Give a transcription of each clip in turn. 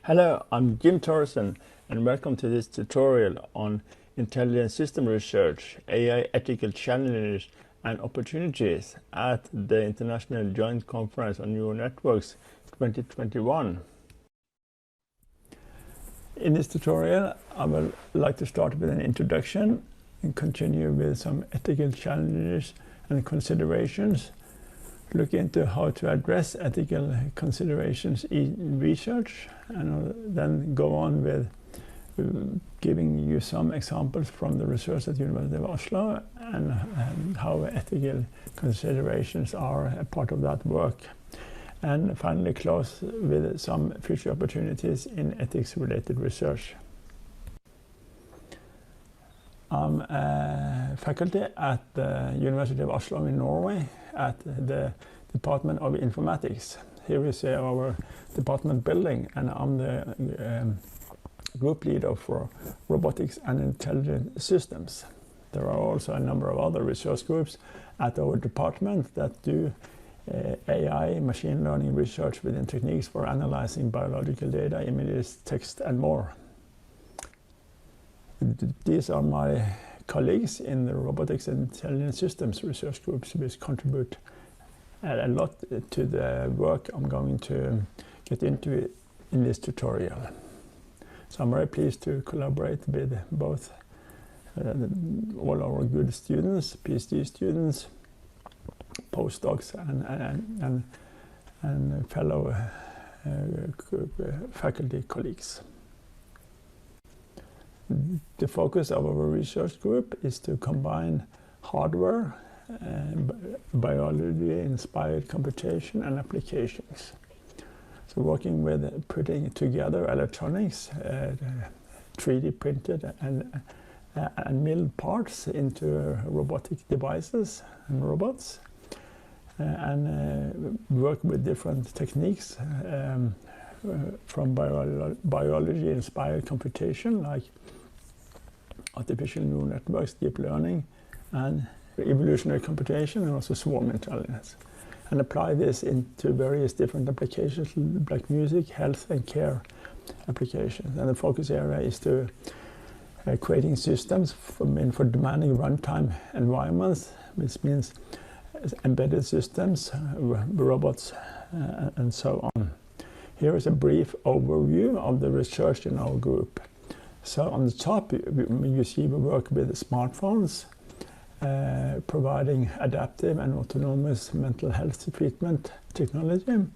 Hello, I'm Jim Torresen and welcome to this tutorial on intelligent system research, AI ethical challenges and opportunities at the International Joint Conference on Neural Networks 2021. In this tutorial, I would like to start with an introduction and continue with some ethical challenges and considerations, look into how to address ethical considerations in research, and then go on with giving you some examples from the research at University of Oslo and how ethical considerations are a part of that work. And finally close with some future opportunities in ethics-related research. I'm a faculty at the University of Oslo in Norway at the Department of Informatics. Here we see our department building, and I'm the group leader for Robotics and Intelligent Systems. There are also a number of other research groups at our department that do AI, machine learning research within techniques for analyzing biological data, images, text, and more. These are my colleagues in the Robotics and Intelligent Systems research groups, which contribute a lot to the work I'm going to get into in this tutorial. So I'm very pleased to collaborate with both all our good students, PhD students, postdocs, and fellow faculty colleagues. The focus of our research group is to combine hardware, biology-inspired computation, and applications. So working with putting together electronics, 3D printed and milled parts into robotic devices and robots, and work with different techniques from biology-inspired computation, like artificial neural networks, deep learning, and evolutionary computation, and also swarm intelligence, and apply this into various different applications like music, health, and care applications. And the focus area is to creating systems for demanding runtime environments, which means embedded systems, robots, and so on. Here is a brief overview of the research in our group. So on the top, you see we work with smartphones, providing adaptive and autonomous mental health treatment technology.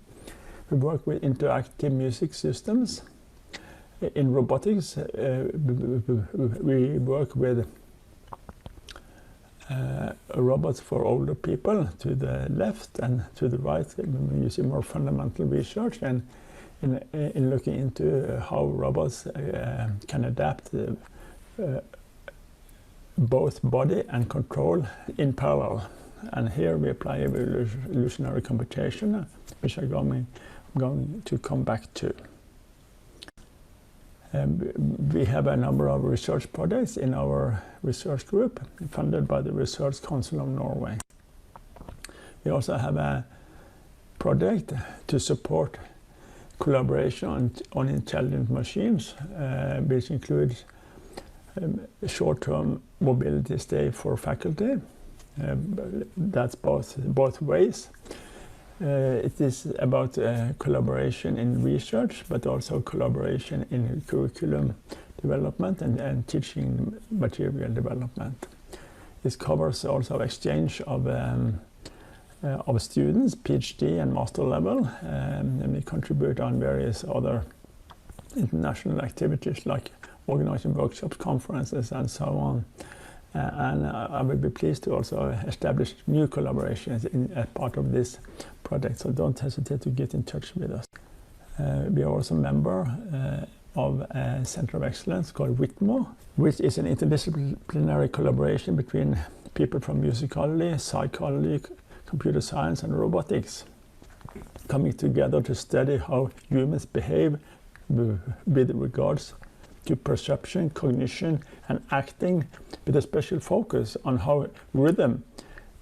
We work with interactive music systems. In robotics, we work with robots for older people to the left, and to the right you see more fundamental research and in looking into how robots can adapt both body and control in parallel. And here we apply evolutionary computation, which I'm going to come back to. We have a number of research projects in our research group, funded by the Research Council of Norway. We also have a project to support collaboration on intelligent machines, which includes short-term mobility stay for faculty. That's both ways. It is about collaboration in research, but also collaboration in curriculum development and teaching material development. This covers also exchange of students, PhD and master level, and we contribute on various other international activities like organizing workshops, conferences, and so on. And I will be pleased to also establish new collaborations as part of this project, so don't hesitate to get in touch with us. We are also a member of a Center of Excellence called WITMO, which is an interdisciplinary collaboration between people from musicology, psychology, computer science, and robotics, coming together to study how humans behave with regards to perception, cognition, and acting, with a special focus on how rhythm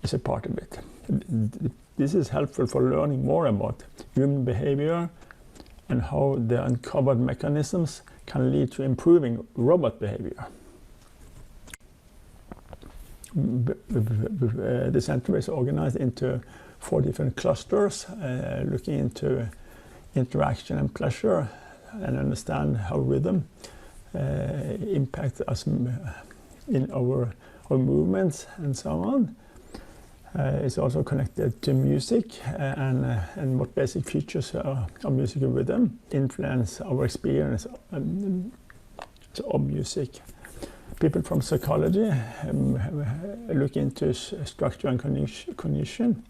is a part of it. This is helpful for learning more about human behavior and how the uncovered mechanisms can lead to improving robot behavior. The center is organized into 4 different clusters, looking into interaction and pleasure, and understand how rhythm impacts us in our movements and so on. It's also connected to music and what basic features of music and rhythm influence our experience of music. People from psychology look into structure and cognition,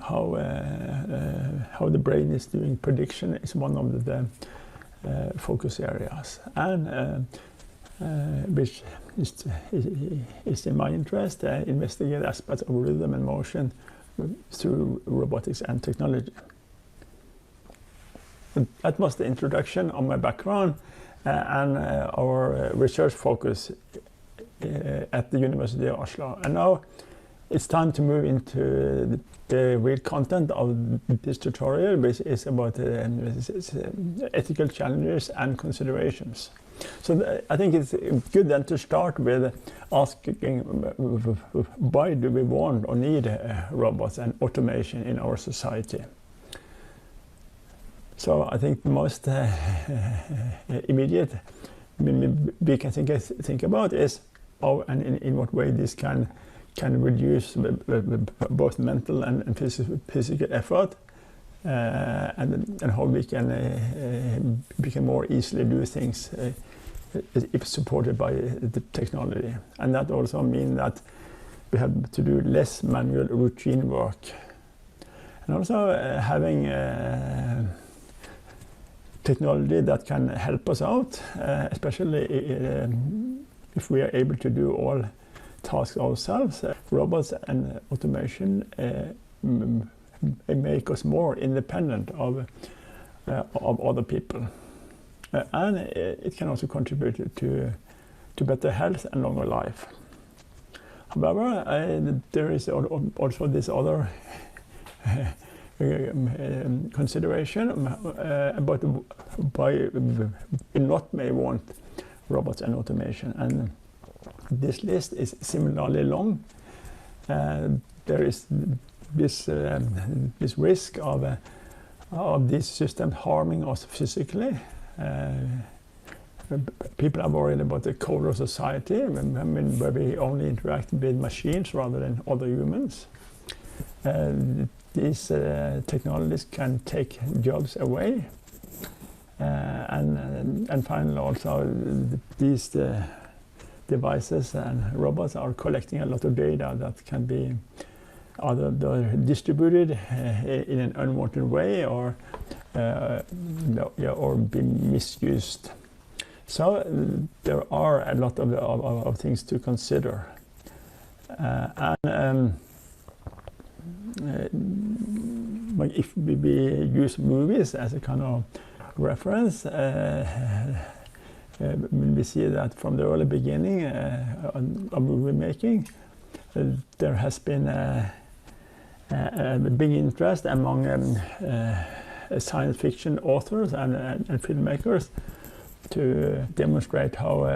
how the brain is doing prediction is one of the focus areas, and which is in my interest, investigate aspects of rhythm and motion through robotics and technology. That was the introduction of my background and our research focus at the University of Oslo. And now it's time to move into the real content of this tutorial, which is about ethical challenges and considerations. So I think it's good then to start with asking why do we want or need robots and automation in our society? So I think the most immediate we can think about is how and in what way this can reduce both mental and physical effort, and how we can more easily do things if supported by the technology. And that also means that we have to do less manual routine work. And also having technology that can help us out, especially if we are able to do all tasks ourselves. Robots and automation make us more independent of other people, and it can also contribute to better health and longer life. However, there is also this other consideration about why we not may want robots and automation, and this list is similarly long. There is this risk of these systems harming us physically. People are worried about the colder society, where we only interact with machines rather than other humans. These technologies can take jobs away, and finally also these devices and robots are collecting a lot of data that can be either distributed in an unwanted way or be misused. So there are a lot of things to consider, if we use movies as a kind of reference, we see that from the early beginning of movie making, there has been a big interest among science fiction authors and filmmakers to demonstrate how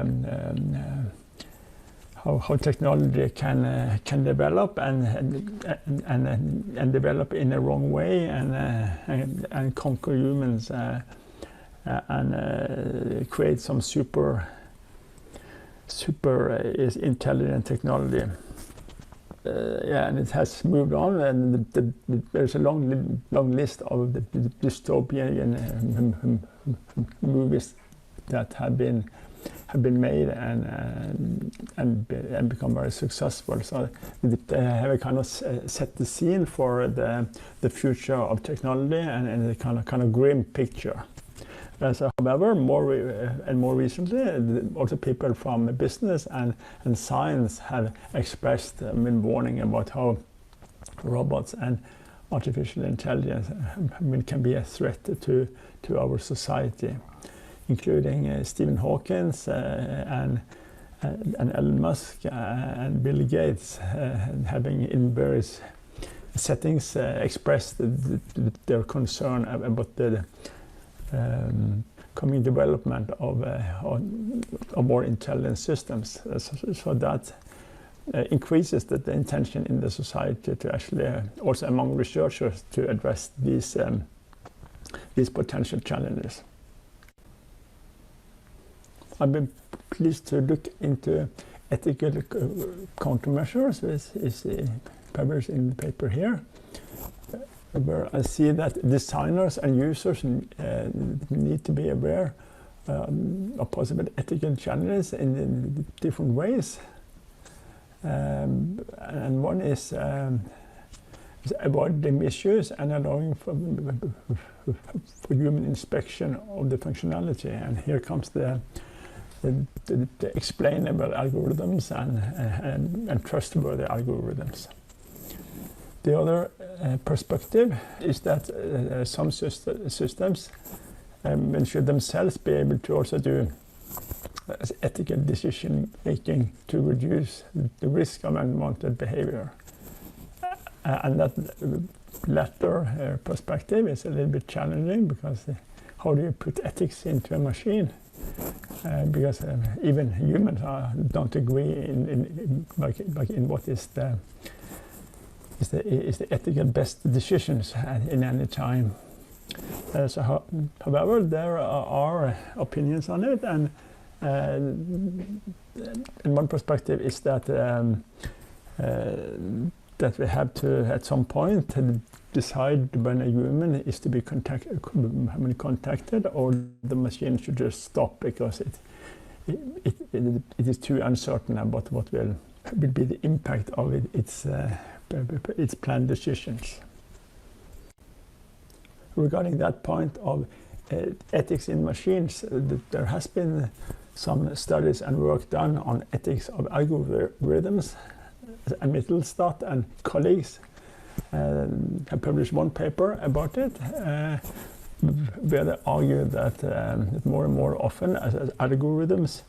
technology can develop and develop in the wrong way and conquer humans and create some super intelligent technology. And it has moved on, and there's a long list of the dystopian movies that have been made and become very successful. So they have a kind of set the scene for the future of technology and a kind of grim picture. So, however, more recently, also people from business and science have expressed warning about how robots and artificial intelligence can be a threat to our society, including Stephen Hawking and Elon Musk and Bill Gates having in various settings express their concern about the coming development of more intelligent systems. So that increases the intention in the society to actually, also among researchers, to address these potential challenges. I've been pleased to look into ethical countermeasures, which is published in the paper here, where I see that designers and users need to be aware of possible ethical challenges in different ways. And one is avoiding misuse and allowing for human inspection of the functionality. And here comes the explainable algorithms and trustworthy algorithms. The other perspective is that some systems should themselves be able to also do ethical decision making to reduce the risk of unwanted behavior. And that latter perspective is a little bit challenging, because how do you put ethics into a machine? Because even humans don't agree in what is the ethical best decisions in any time. However, there are opinions on it, and one perspective is that that we have to, at some point, decide when a human is to be contacted, or the machine should just stop, because it is too uncertain about what will be the impact of its planned decisions. Regarding that point of ethics in machines, there has been some studies and work done on ethics of algorithms. And Mittelstadt and colleagues have published one paper about it, where they argue that more and more often as algorithms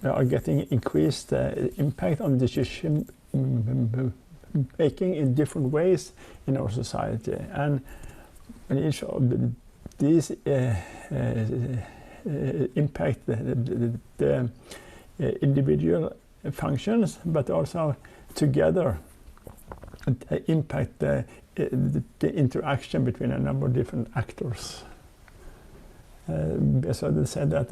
are getting increased impact on decision making in different ways in our society. And each of these impact the individual functions, but also together impact the interaction between a number of different actors. So they said that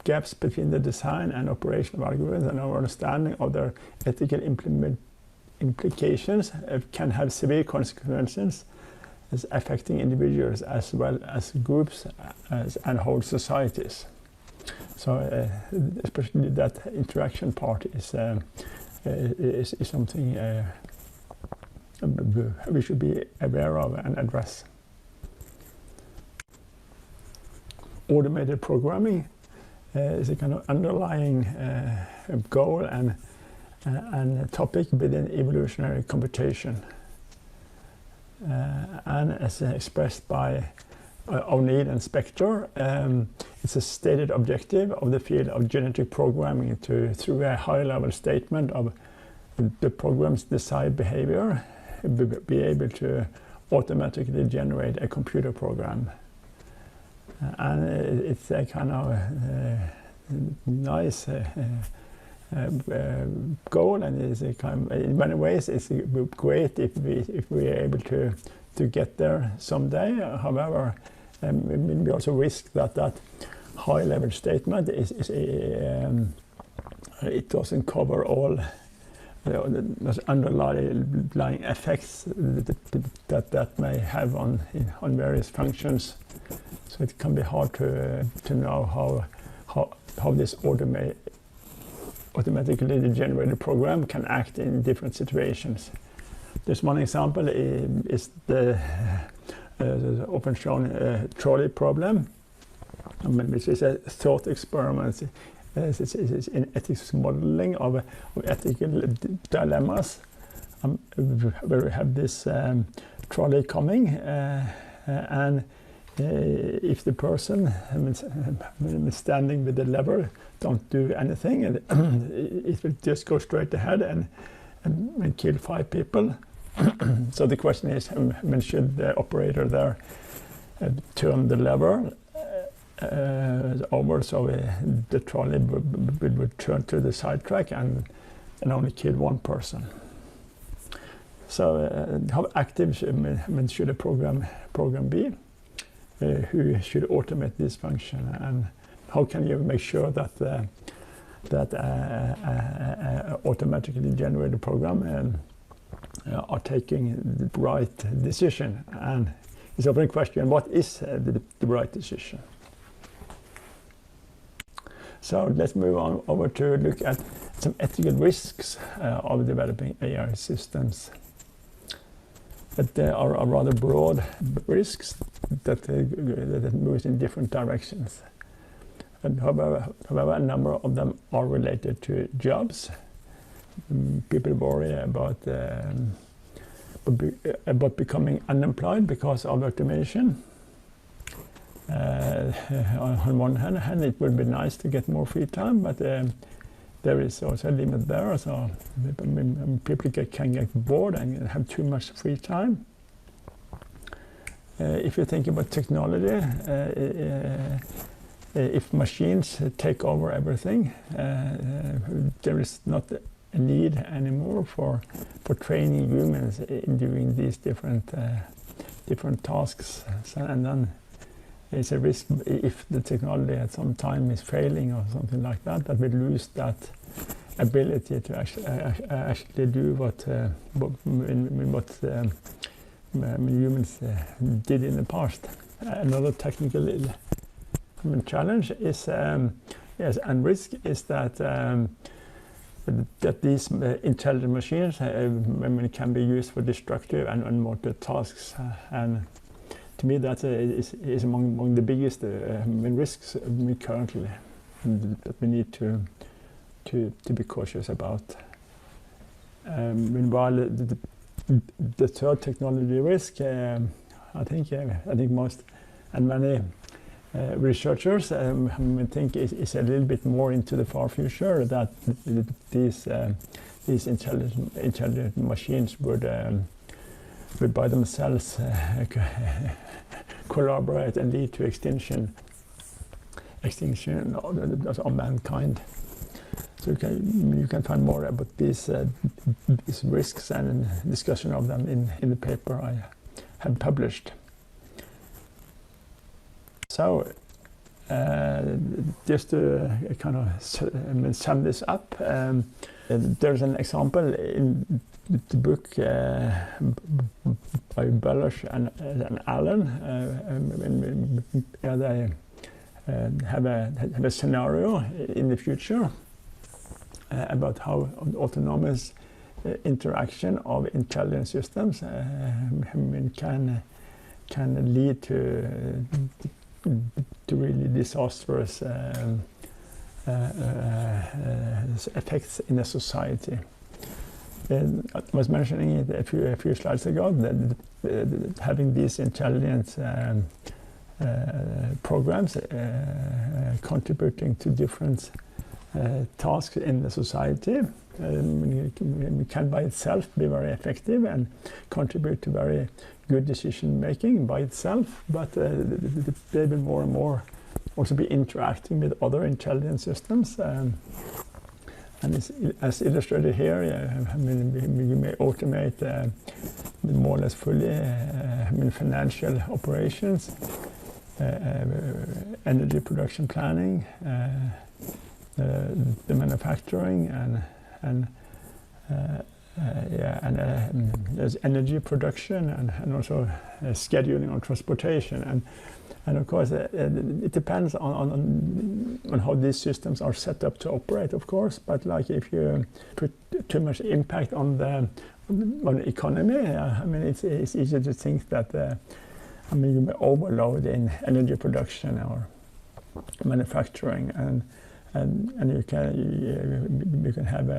gaps between the design and operation of algorithms and our understanding of their ethical implications can have severe consequences, as affecting individuals as well as groups and whole societies. So especially that interaction part is something we should be aware of and address. Automated programming is a kind of underlying goal and topic within evolutionary computation. And as expressed by O'Neill and Spector, it's a stated objective of the field of genetic programming to, through a high-level statement of the program's desired behavior, be able to automatically generate a computer program. And it's a kind of nice goal, and it's a kind of, in many ways it's great if we are able to get there someday. However, we also risk that high-level statement it doesn't cover all the underlying effects that may have on various functions. So it can be hard to know how this automatically generated program can act in different situations. There's one example is the often shown trolley problem, which is a thought experiment. It's in ethics modeling of ethical dilemmas, where we have this trolley coming, and if the person standing with the lever don't do anything, it will just go straight ahead and kill 5 people. So the question is, when should the operator there turn the lever over so the trolley would return to the side track and only kill one person? So how active should a program be? Who should automate this function, and how can you make sure that automatically generated program are taking the right decision? And it's a open question, what is the right decision? So let's move on over to look at some ethical risks of developing AI systems. But there are rather broad risks that move in different directions. And however, a number of them are related to jobs. People worry about becoming unemployed because of automation. On one hand, it would be nice to get more free time, but there is also a limit there. So people can get bored and have too much free time. If you think about technology, if machines take over everything, there is not a need anymore for training humans in doing these different tasks. So, and then it's a risk if the technology at some time is failing or something like that, that we lose that ability to actually do what humans did in the past. Another technical challenge is, yes, and risk is that these intelligent machines can be used for destructive and mortal tasks. And to me, that is among the biggest risks currently that we need to be cautious about. Meanwhile, the third technology risk, I think most and many researchers think is a little bit more into the far future, that these intelligent machines would by themselves collaborate and lead to extinction of mankind. So you can find more about these risks and discussion of them in the paper I have published. So just to kind of sum this up, there's an example in the book by Bellosh and Allen. They have a scenario in the future about how autonomous interaction of intelligent systems can lead to really disastrous effects in a society. I was mentioning it a few slides ago that having these intelligence programs contributing to different tasks in the society can by itself be very effective and contribute to very good decision making by itself, but they will more and more also be interacting with other intelligent systems. And as illustrated here, you may automate more or less fully financial operations, energy production planning, the manufacturing, and there's energy production and also scheduling of transportation. And of course, it depends on how these systems are set up to operate, of course. But like if you put too much impact on the economy, it's easy to think that you may overload in energy production or manufacturing, and you can have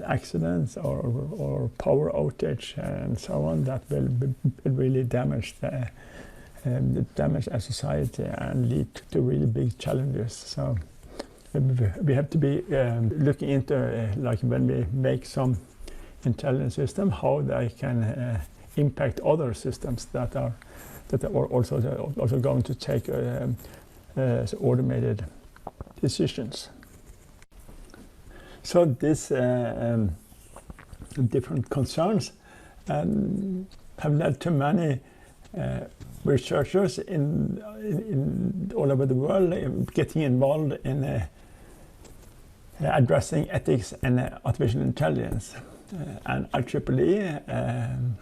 accidents or power outage and so on that will really damage a society and lead to really big challenges. So we have to be looking into, like when we make some intelligent system, how they can impact other systems that are also going to take automated decisions. So these different concerns have led to many researchers in all over the world getting involved in addressing ethics and artificial intelligence. And IEEE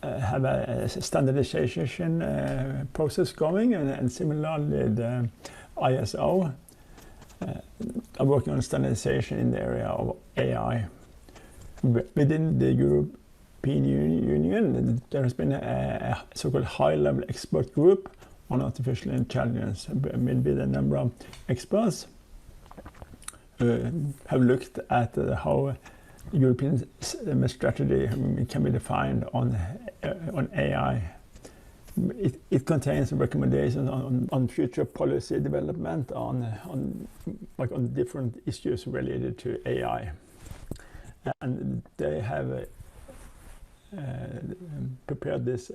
have a standardization process going, and similarly the ISO are working on standardization in the area of AI. Within the European Union, there has been a so-called high-level expert group on artificial intelligence, with a number of experts have looked at how European strategy can be defined on AI. It contains recommendations on future policy development on different issues related to AI, and they have prepared this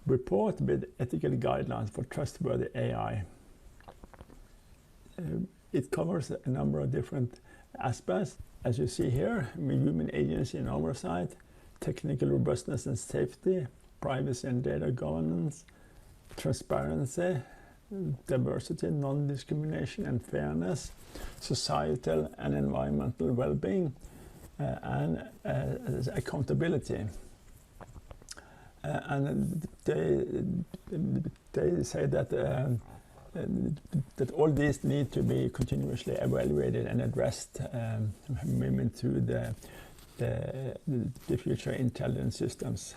report with ethical guidelines for trustworthy AI. It covers a number of different aspects, as you see here: human agency and oversight, technical robustness and safety, privacy and data governance, transparency, diversity, non-discrimination and fairness, societal and environmental well-being, and accountability. And they say that all these need to be continuously evaluated and addressed through the future intelligent systems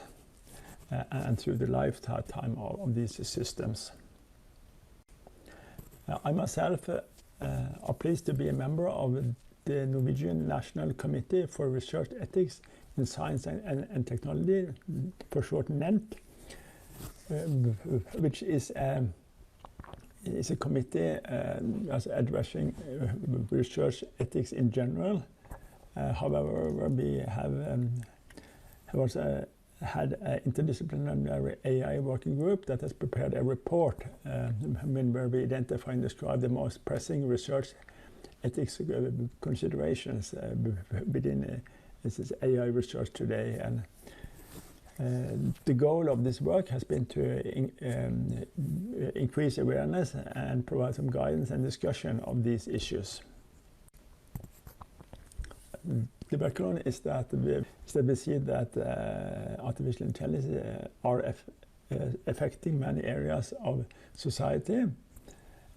and through the lifetime of these systems. I myself are pleased to be a member of the Norwegian National Committee for Research Ethics in Science and Technology, for short NENT, which is a committee addressing research ethics in general. However, we have also had an interdisciplinary AI working group that has prepared a report where we identify and describe the most pressing research ethics considerations within this AI research today. And the goal of this work has been to increase awareness and provide some guidance and discussion of these issues. The background is that we see that artificial intelligence are affecting many areas of society,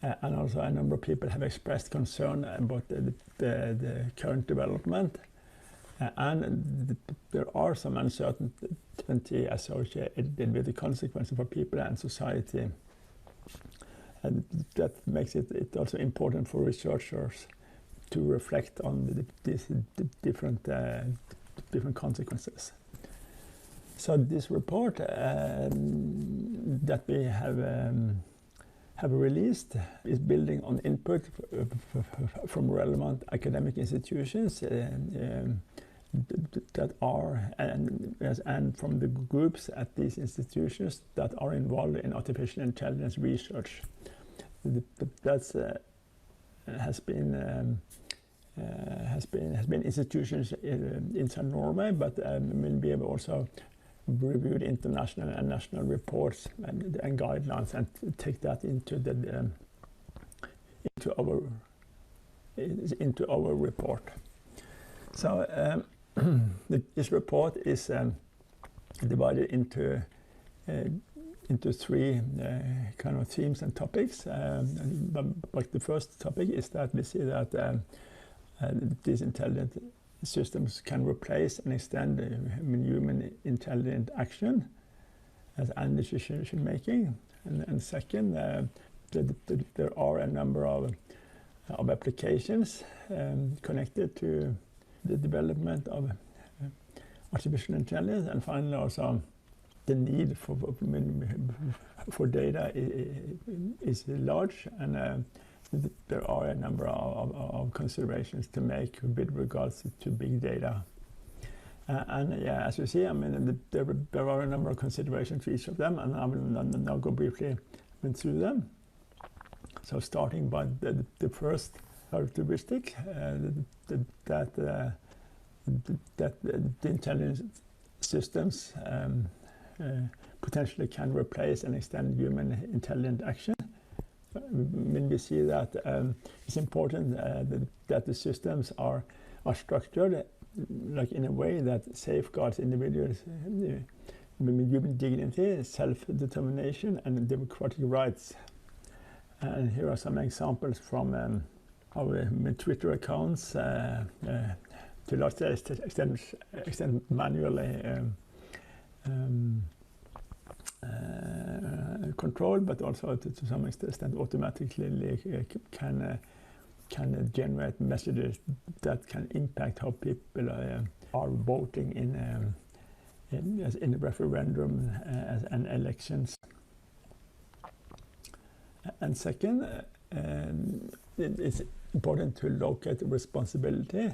and also a number of people have expressed concern about the current development, and there are some uncertainty associated with the consequences for people and society, and that makes it also important for researchers to reflect on these different consequences. So this report that we have released is building on input from relevant academic institutions that are and from the groups at these institutions that are involved in artificial intelligence research. That's has been institutions inside Norway, but we have also reviewed international and national reports and guidelines and take that into our report. So this report is divided into three kind of themes and topics. But the first topic is that we see that these intelligent systems can replace and extend human intelligent action and decision making. And second, there are a number of applications connected to the development of artificial intelligence. And finally, also the need for data is large, and there are a number of considerations to make with regards to big data. And yeah, as you see, I mean, there are a number of considerations to each of them, and I will now go briefly through them. So starting by the first characteristic, that the intelligence systems potentially can replace and extend human intelligent action. When we see that it's important that the systems are structured like in a way that safeguards individuals' human dignity, self-determination, and democratic rights. And here are some examples from our Twitter accounts, to a large extent manually controlled, but also to some extent automatically can generate messages that can impact how people are voting in a referendum and elections. And second, it's important to locate responsibility,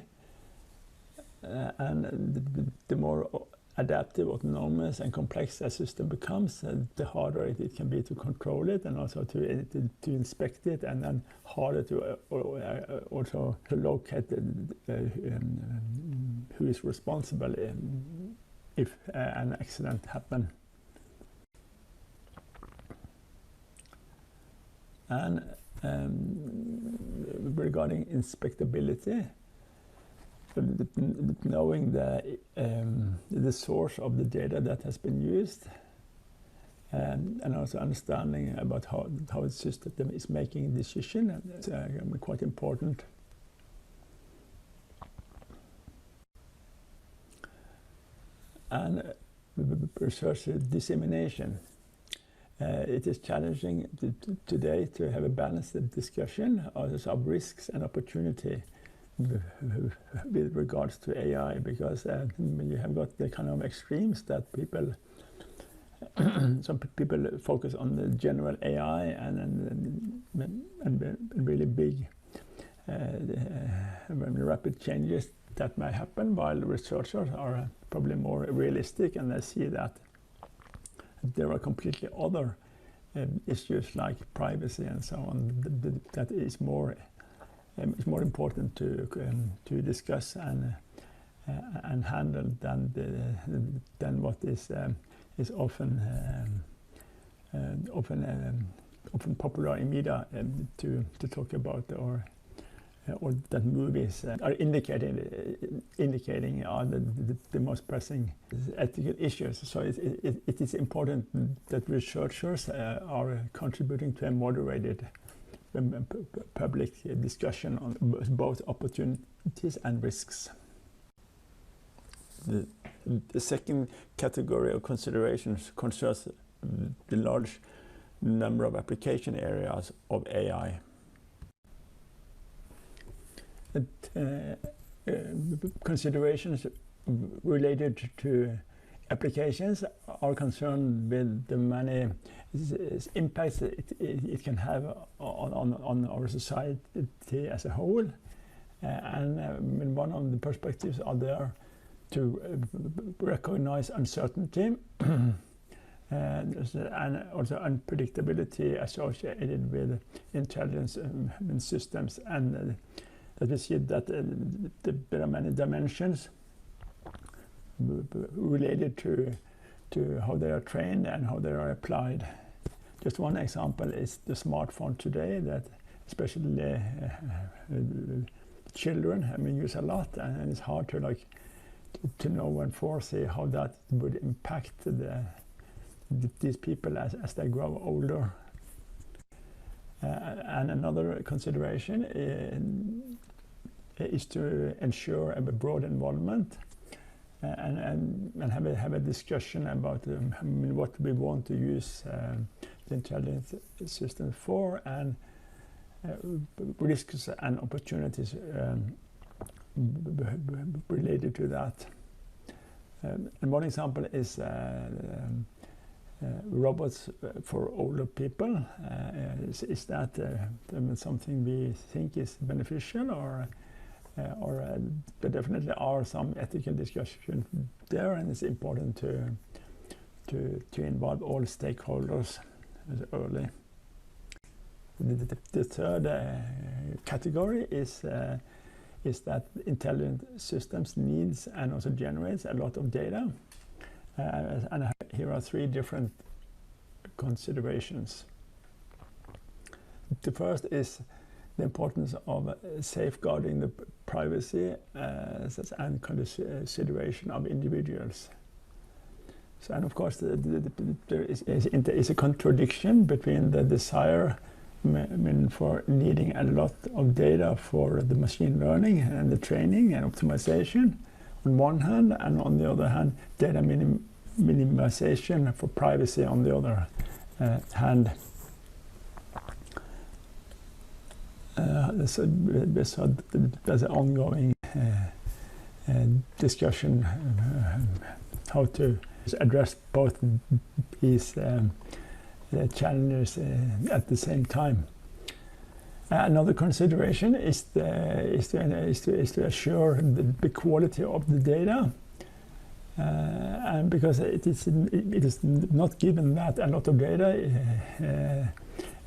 and the more adaptive, autonomous, and complex a system becomes, the harder it can be to control it, and also to inspect it, and then harder to also to locate who is responsible if an accident happens. And regarding inspectability, knowing the source of the data that has been used, and also understanding about how the system is making a decision, it's quite important. And research dissemination. It is challenging today to have a balanced discussion of risks and opportunity with regards to AI, because you have got the kind of extremes that some people focus on the general AI and really big rapid changes that may happen, while researchers are probably more realistic and they see that there are completely other issues like privacy and so on that is more important to discuss and handle than what is often popular in media to talk about, or that movies are indicating are the most pressing ethical issues. So it is important that researchers are contributing to a moderated public discussion on both opportunities and risks. The second category of considerations concerns the large number of application areas of AI. Considerations related to applications are concerned with the many impacts it can have on our society as a whole, and one of the perspectives are there to recognize uncertainty and also unpredictability associated with intelligence systems, and that we see that there are many dimensions related to how they are trained and how they are applied. Just one example is the smartphone today, that especially children use a lot, and it's hard to know and foresee how that would impact these people as they grow older. And another consideration is to ensure a broad involvement and have a discussion about what we want to use the intelligence system for, and risks and opportunities related to that. And one example is robots for older people. Is that something we think is beneficial, or there definitely are some ethical discussions there, and it's important to involve all stakeholders early. The third category is that intelligent systems needs and also generates a lot of data. And here are three different considerations. The first is the importance of safeguarding the privacy and consideration of individuals. So, and of course, there is a contradiction between the desire for needing a lot of data for the machine learning and the training and optimization on one hand, and on the other hand, data minimization for privacy on the other hand. So there's an ongoing discussion how to address both these challenges at the same time. Another consideration is to assure the quality of the data, and because it is not given that a lot of data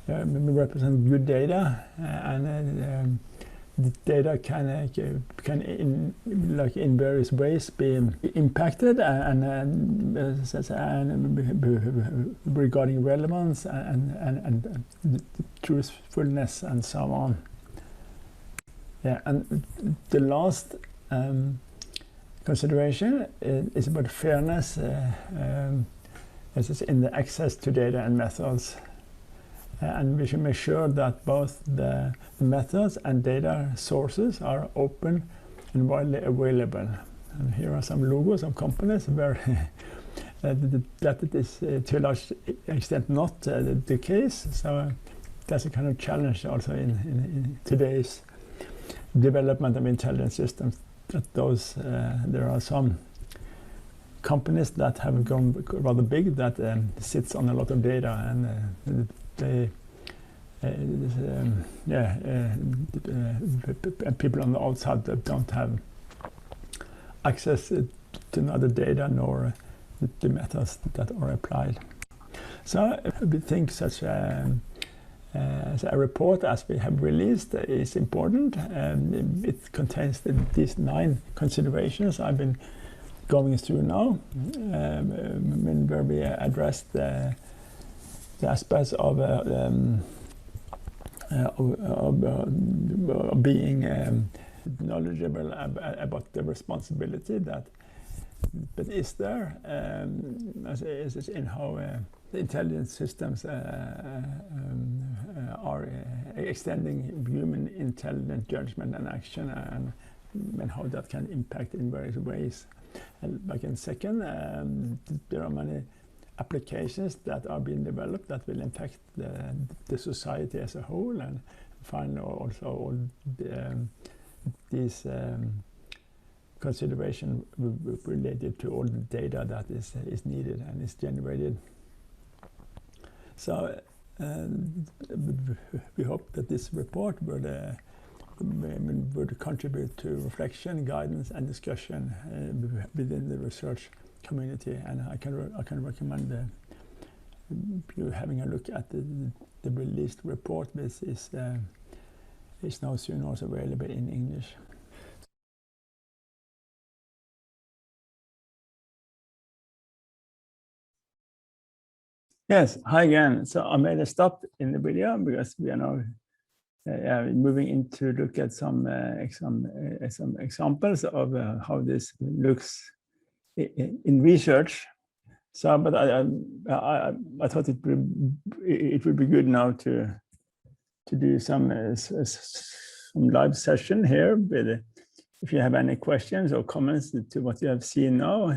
represent good data, and the data can in various ways be impacted and regarding relevance and truthfulness and so on. Yeah, and the last consideration is about fairness in the access to data and methods. And we should make sure that both the methods and data sources are open and widely available. And here are some logos of companies where that it is to a large extent not the case. So that's a kind of challenge also in today's development of intelligent systems. That there are some companies that have gone rather big that sits on a lot of data, and people on the outside that don't have access to other data nor the methods that are applied. So we think such a report as we have released is important. It contains these 9 considerations I've been going through now, where we address the aspects of being knowledgeable about the responsibility that is there, as in how the intelligent systems are extending human intelligent judgment and action, and how that can impact in various ways. And like in second, there are many applications that are being developed that will impact the society as a whole, and finally also all these consideration related to all the data that is needed and is generated. So we hope that this report would contribute to reflection, guidance, and discussion within the research community, and I can recommend you having a look at the released report. This is now soon also available in English. Yes, hi again. So I made a stop in the video because we are now moving into look at some examples of how this looks in research. So, but I thought it would be good now to do some live session here. With if you have any questions or comments to what you have seen now.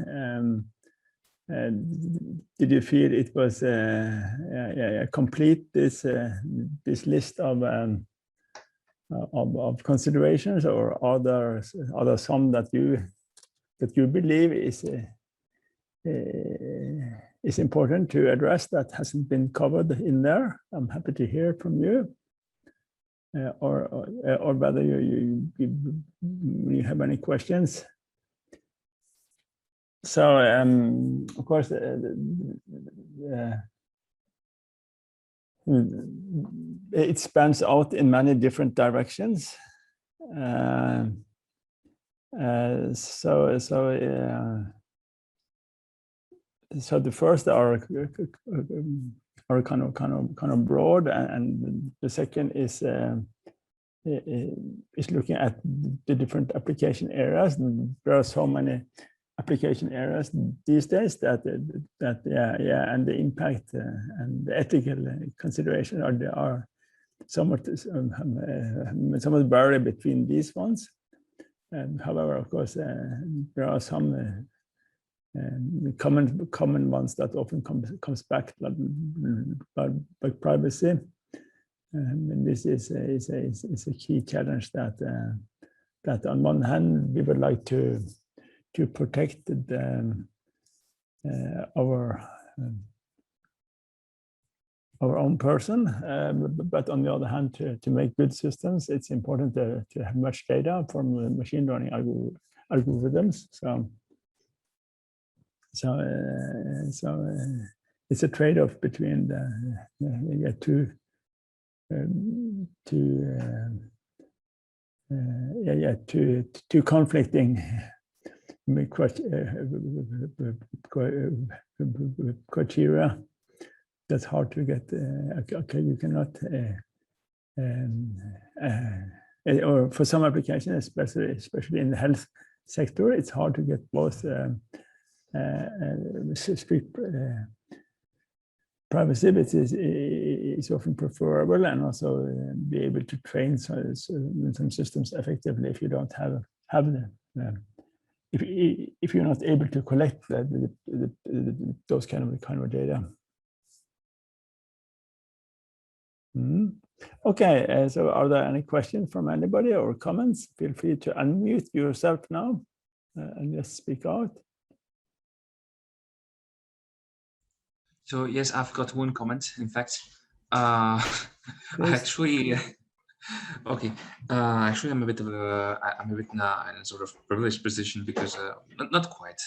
Did you feel it was complete this list of considerations, or other some that you believe is is important to address that hasn't been covered in there? I'm happy to hear from you, or whether you have any questions. So of course, it spans out in many different directions. So the first are kind of broad, and the second is looking at the different application areas. There are so many application areas these days that and the impact and the ethical consideration are somewhat vary between these ones. However, of course, there are some common ones that often comes back, like privacy. And this is a key challenge that on one hand we would like to protect our own person, but on the other hand, to make good systems, it's important to have much data from machine learning algorithms. So it's a trade-off between two conflicting criteria. That's hard to get. Okay, you cannot, or for some applications, especially in the health sector, it's hard to get both strict privacy, but is often preferable, and also be able to train some systems effectively if you don't have the if you're not able to collect those kind of data. Okay, so are there any questions from anybody or comments? Feel free to unmute yourself now and just speak out. So yes, I've got one comment. In fact, actually, okay. Actually, I'm a bit now in a sort of privileged position because not quite.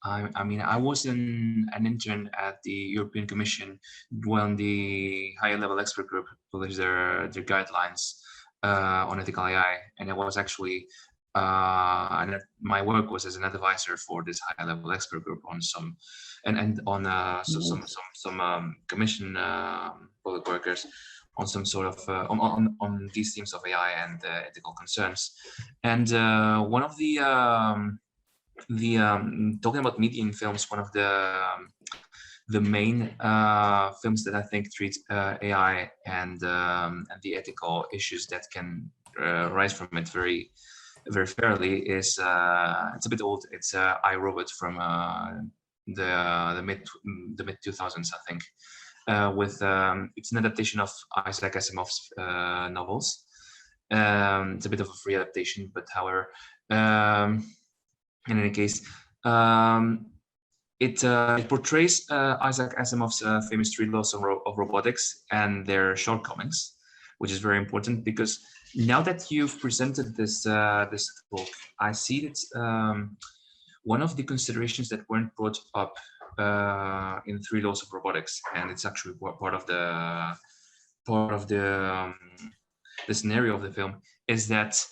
I mean, I was an intern at the European Commission when the higher level expert group published their guidelines on ethical AI, and it was actually and my work was as an advisor for this high level expert group on some some commission public workers on some sort of on these themes of AI and ethical concerns. And one of the talking about media in films, one of the main films that I think treats AI and the ethical issues that can rise from it very fairly is it's a bit old. It's I, Robot from the mid 2000s, I think. With it's an adaptation of Isaac Asimov's novels. It's a bit of a free adaptation, but however, in any case, it portrays Isaac Asimov's famous 3 laws of robotics and their shortcomings, which is very important because now that you've presented this this talk, I see that one of the considerations that weren't brought up in 3 laws of robotics, and it's actually part of the the scenario of the film, is that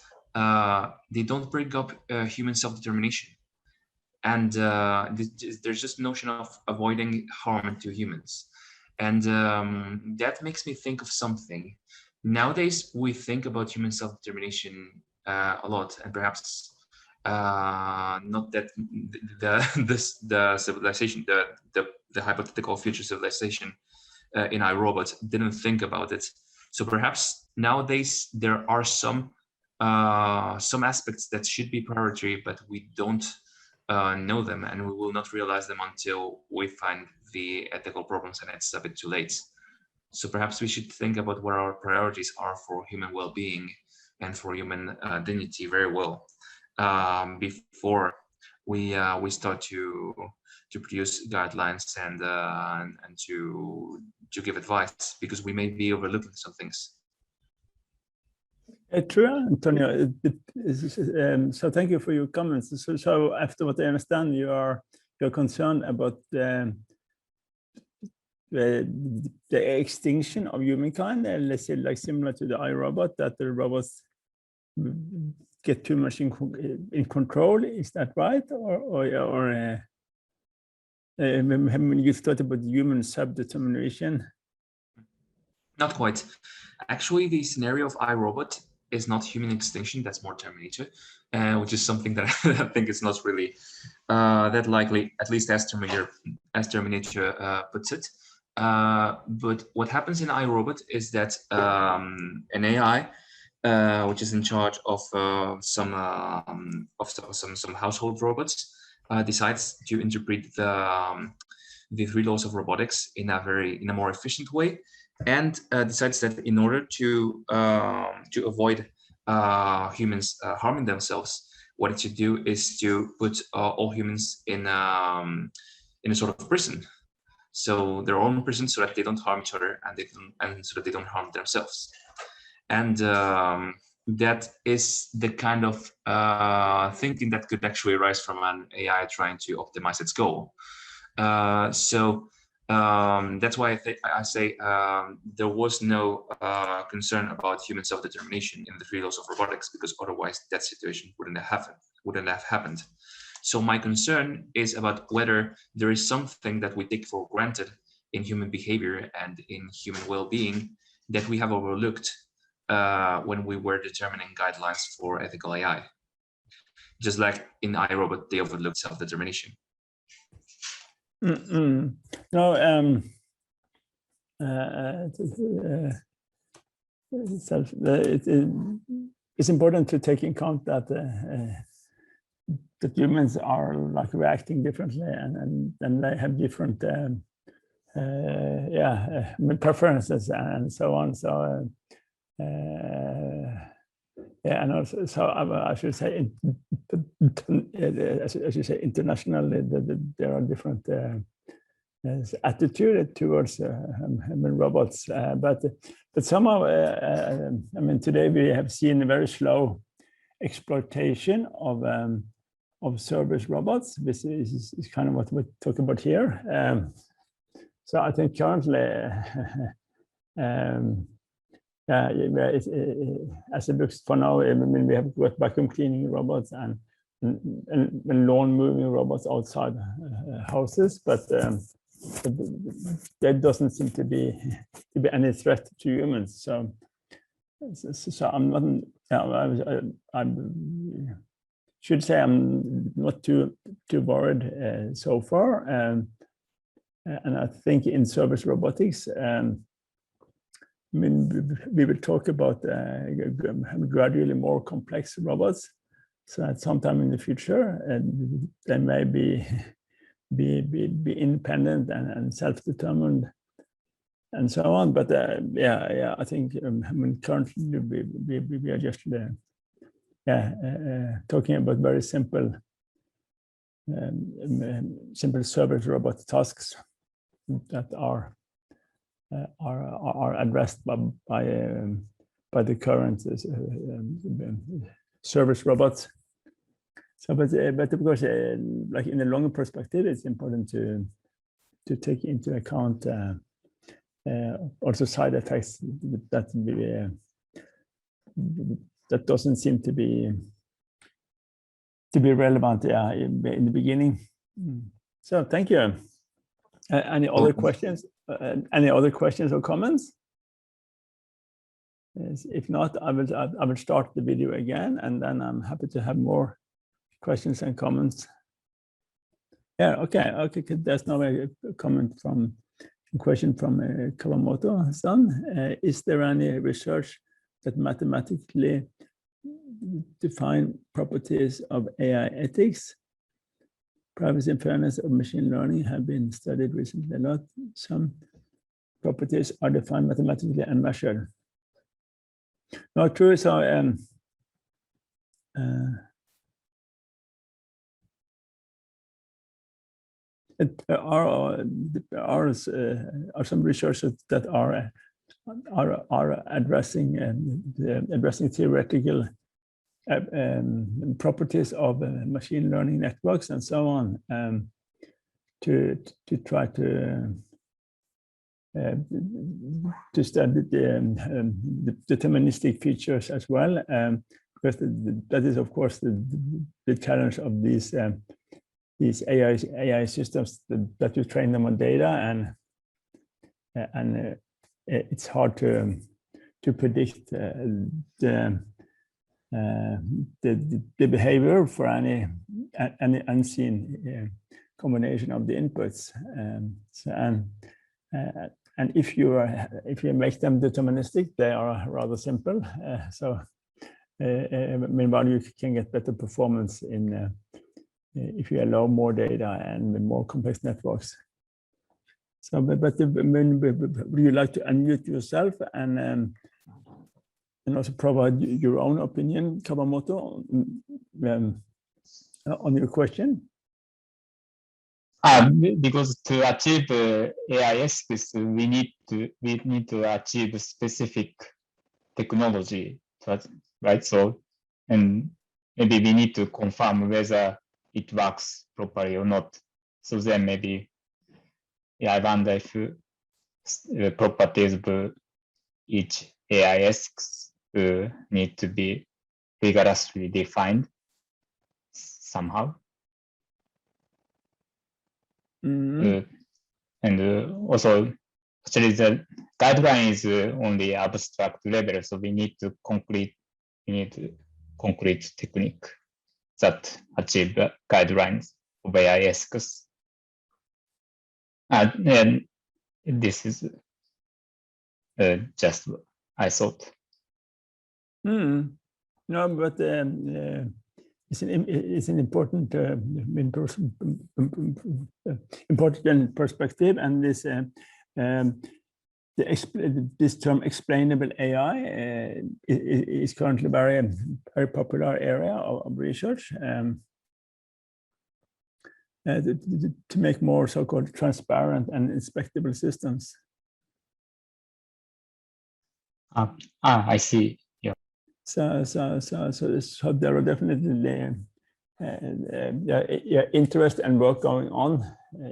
they don't bring up human self-determination, and there's just notion of avoiding harm to humans, and that makes me think of something. Nowadays we think about human self-determination a lot, and perhaps not that the civilization, the hypothetical future civilization in iRobot didn't think about it. So perhaps nowadays there are some aspects that should be priority, but we don't know them, and we will not realize them until we find the ethical problems, and it's a bit too late. So perhaps we should think about where our priorities are for human well-being and for human dignity very well before we start to produce guidelines and to give advice, because we may be overlooking some things. True, Antonio. So thank you for your comments. So after what I understand, you're concerned about the extinction of humankind, let's say, like similar to the iRobot, that the robots get too much in control. Is that right? Or when you thought about human self-determination? Not quite. Actually, the scenario of iRobot is not human extinction, that's more Terminator, which is something that I think is not really that likely, at least as Terminator puts it. But what happens in iRobot is that an AI, which is in charge of some household robots, decides to interpret the three laws of robotics in a more efficient way, and decides that in order to avoid humans harming themselves, what it should do is to put all humans in a sort of prison. So their own prison, so that they don't harm each other, and so that they don't harm themselves. And that is the kind of thinking that could actually arise from an AI trying to optimize its goal. That's why I say there was no concern about human self-determination in the three laws of robotics, because otherwise that situation wouldn't have happened. So my concern is about whether there is something that we take for granted in human behavior and in human well-being that we have overlooked when we were determining guidelines for ethical AI. Just like in iRobot, they overlooked self-determination. No, it's important to take in account that that humans are like reacting differently, and they have different preferences and so on. So yeah, and also, so I should say, as you say, internationally, there are different attitude towards robots, but somehow, I mean, today we have seen a very slow exploitation of service robots. This is kind of what we talk about here. So I think currently, as it looks for now, I mean, we have got vacuum cleaning robots and lawn moving robots outside houses, but there doesn't seem to be any threat to humans. So I'm not. I should say I'm not too worried so far, and I think in service robotics, I mean, we will talk about gradually more complex robots. So at some time in the future, they may be independent and self-determined and so on. But yeah, I think I mean, currently we are just talking about very simple service robot tasks that are addressed by the current service robots. So, but of course, like in the longer perspective, it's important to take into account also side effects that doesn't seem to be relevant in the beginning. So thank you. Any other questions? Any other questions or comments? Yes, if not, I will start the video again, and then I'm happy to have more questions and comments. Yeah, okay. There's now a question from Kawamoto-san. Is there any research that mathematically define properties of AI ethics? Privacy and fairness of machine learning have been studied recently a lot. Some properties are defined mathematically and measured. No, true. So are some researchers that are addressing theoretical properties of machine learning networks and so on, to try to study the deterministic features as well, because that is, of course, the challenge of these AI systems, that you train them on data, and it's hard to predict the behavior for any unseen combination of the inputs. And if you make them deterministic, they are rather simple. Meanwhile, you can get better performance if you allow more data and more complex networks. So, but would you like to unmute yourself and also provide your own opinion, Kawamoto, on your question? Because to achieve AIS, we need to achieve specific technology, right? So, and maybe we need to confirm whether it works properly or not. So then maybe, yeah, I wonder if the properties of each AIS need to be rigorously defined somehow. Mm-hmm. And also, actually, the guideline is only abstract level, so we need concrete technique that achieve guidelines of AIS. And this is just what I thought. No, but it's an important important perspective, and this this term explainable AI is currently very popular area of research, to make more so-called transparent and inspectable systems. I see. Yeah. So there are definitely interest and work going on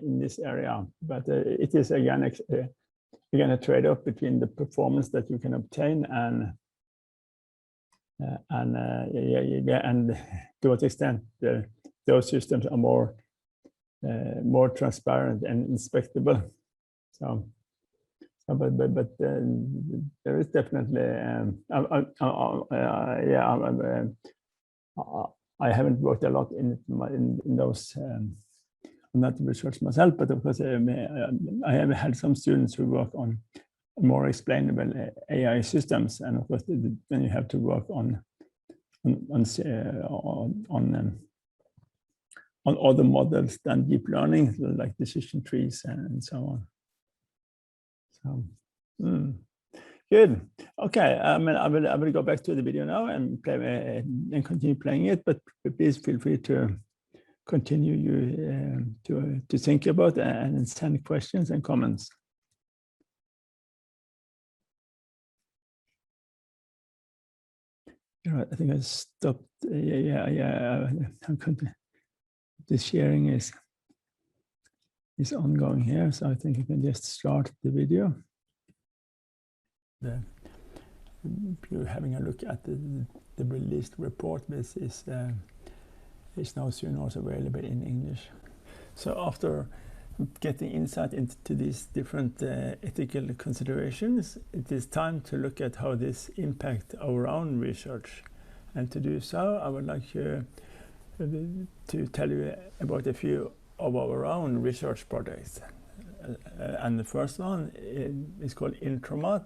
in this area, but it is again a trade-off between the performance that you can obtain and to what extent those systems are more transparent and inspectable. So, but there is definitely I haven't worked a lot in those on that research myself, but of course I have had some students who work on more explainable AI systems, and of course then you have to work on other models than deep learning, like decision trees and so on. So, good. Okay, I will go back to the video now and play and continue playing it. But please feel free to continue to think about and send questions and comments. All right, I think I stopped. Yeah. The sharing is ongoing here, so I think you can just start the video. If you're having a look at the released report, this is now soon also available in English. So after getting insight into these different ethical considerations, it is time to look at how this impacts our own research. And to do so, I would like to tell you about a few of our own research projects. And the first one is called INTROMAT,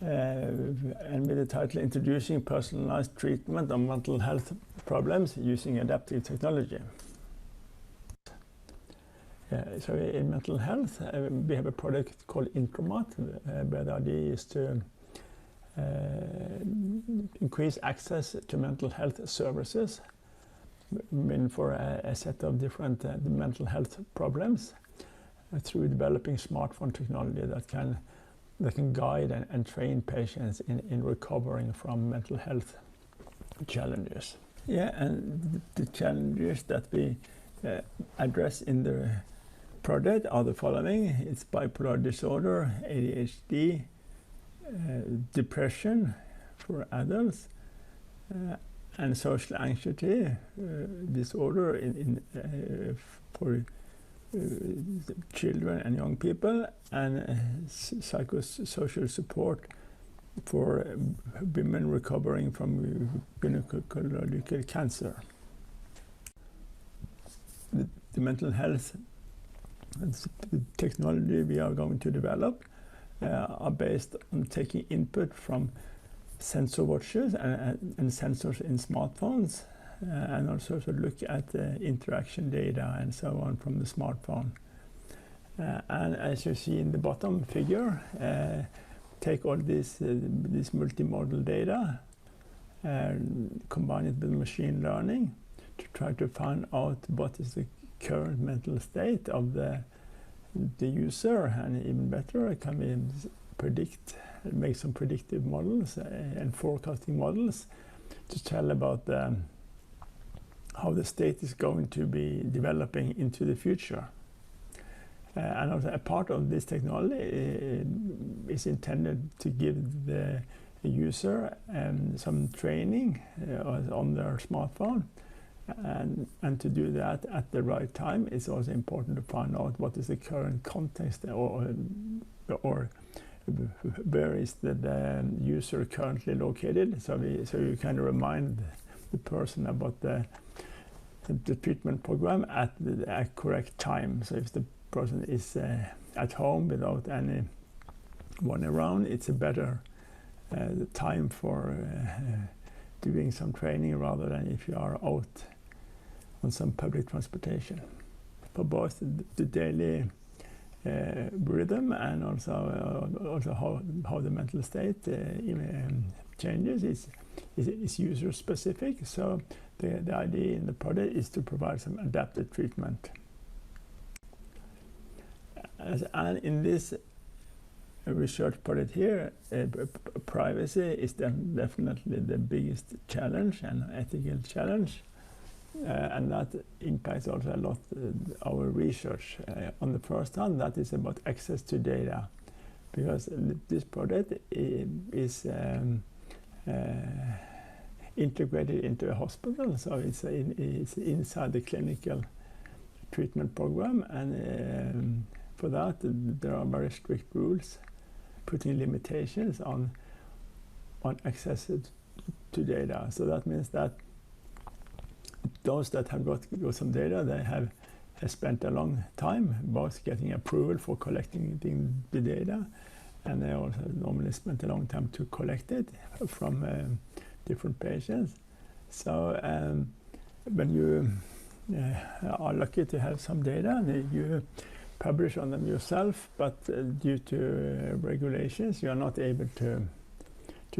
and with the title Introducing Personalized Treatment of Mental Health Problems Using Adaptive Technology. So in mental health, we have a product called INTROMAT, where the idea is to increase access to mental health services for a set of different mental health problems through developing smartphone technology that can guide and train patients in recovering from mental health challenges. Yeah, and the challenges that we address in the project are the following. It's bipolar disorder, ADHD, depression for adults, and social anxiety disorder for children and young people, and psychosocial support for women recovering from gynecological cancer. The mental health technology we are going to develop are based on taking input from sensor watches and sensors in smartphones, and also to look at the interaction data and so on from the smartphone. And as you see in the bottom figure, take all this multimodal data, combine it with machine learning to try to find out what is the current mental state of the user, and even better, can we make some predictive models and forecasting models to tell about how the state is going to be developing into the future. And also a part of this technology is intended to give the user some training on their smartphone, and to do that at the right time. It's also important to find out what is the current context or where is the user currently located, so you can remind the person about the treatment program at the correct time. So if the person is at home without anyone around, it's a better time for doing some training rather than if you are out on some public transportation. For both the daily rhythm and also how the mental state changes is user specific. So the idea in the project is to provide some adapted treatment. And in this research project here, privacy is definitely the biggest challenge and ethical challenge, and that impacts also a lot our research. On the first hand, that is about access to data, because this project is integrated into a hospital, so it's inside the clinical treatment program, and for that there are very strict rules putting limitations on access to data. So that means that those that have got some data, they have spent a long time both getting approval for collecting the data, and they also normally spent a long time to collect it from different patients. So when you are lucky to have some data, you publish on them yourself, but due to regulations, you are not able to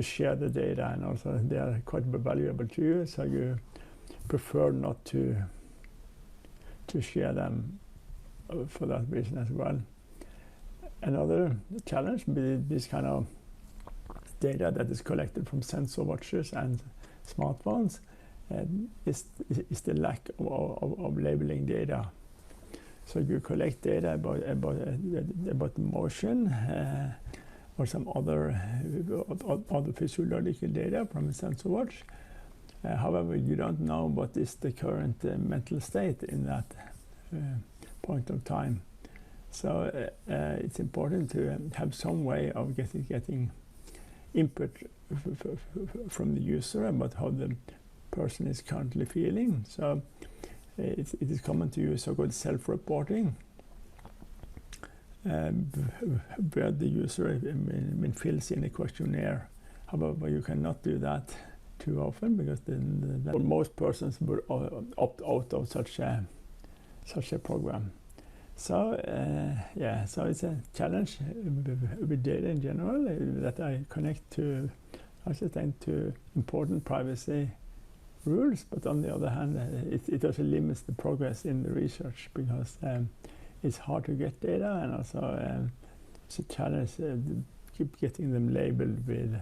share the data, and also they are quite valuable to you, so you prefer not to share them for that reason as well. Another challenge with this kind of data that is collected from sensor watches and smartphones is the lack of labeling data. So you collect data about motion or some other physiological data from a sensor watch. However, you don't know what is the current mental state in that point of time. So it's important to have some way of getting input from the user about how the person is currently feeling. So it is common to use so-called self-reporting, where the user fills in a questionnaire. However, you cannot do that too often, because most persons would opt out of such a program. So so it's a challenge with data in general that I connect to important privacy rules, but on the other hand, it also limits the progress in the research because it's hard to get data, and also it's a challenge to keep getting them labeled with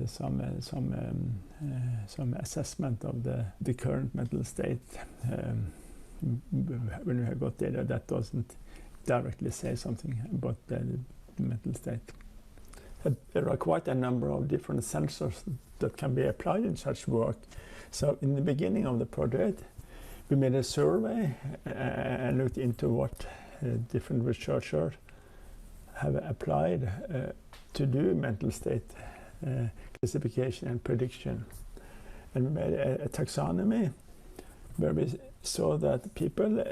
some assessment of the current mental state. When you have got data that doesn't directly say something about the mental state. There are quite a number of different sensors that can be applied in such work. So in the beginning of the project, we made a survey and looked into what different researchers have applied to do mental state classification and prediction. And we made a taxonomy where we saw that people,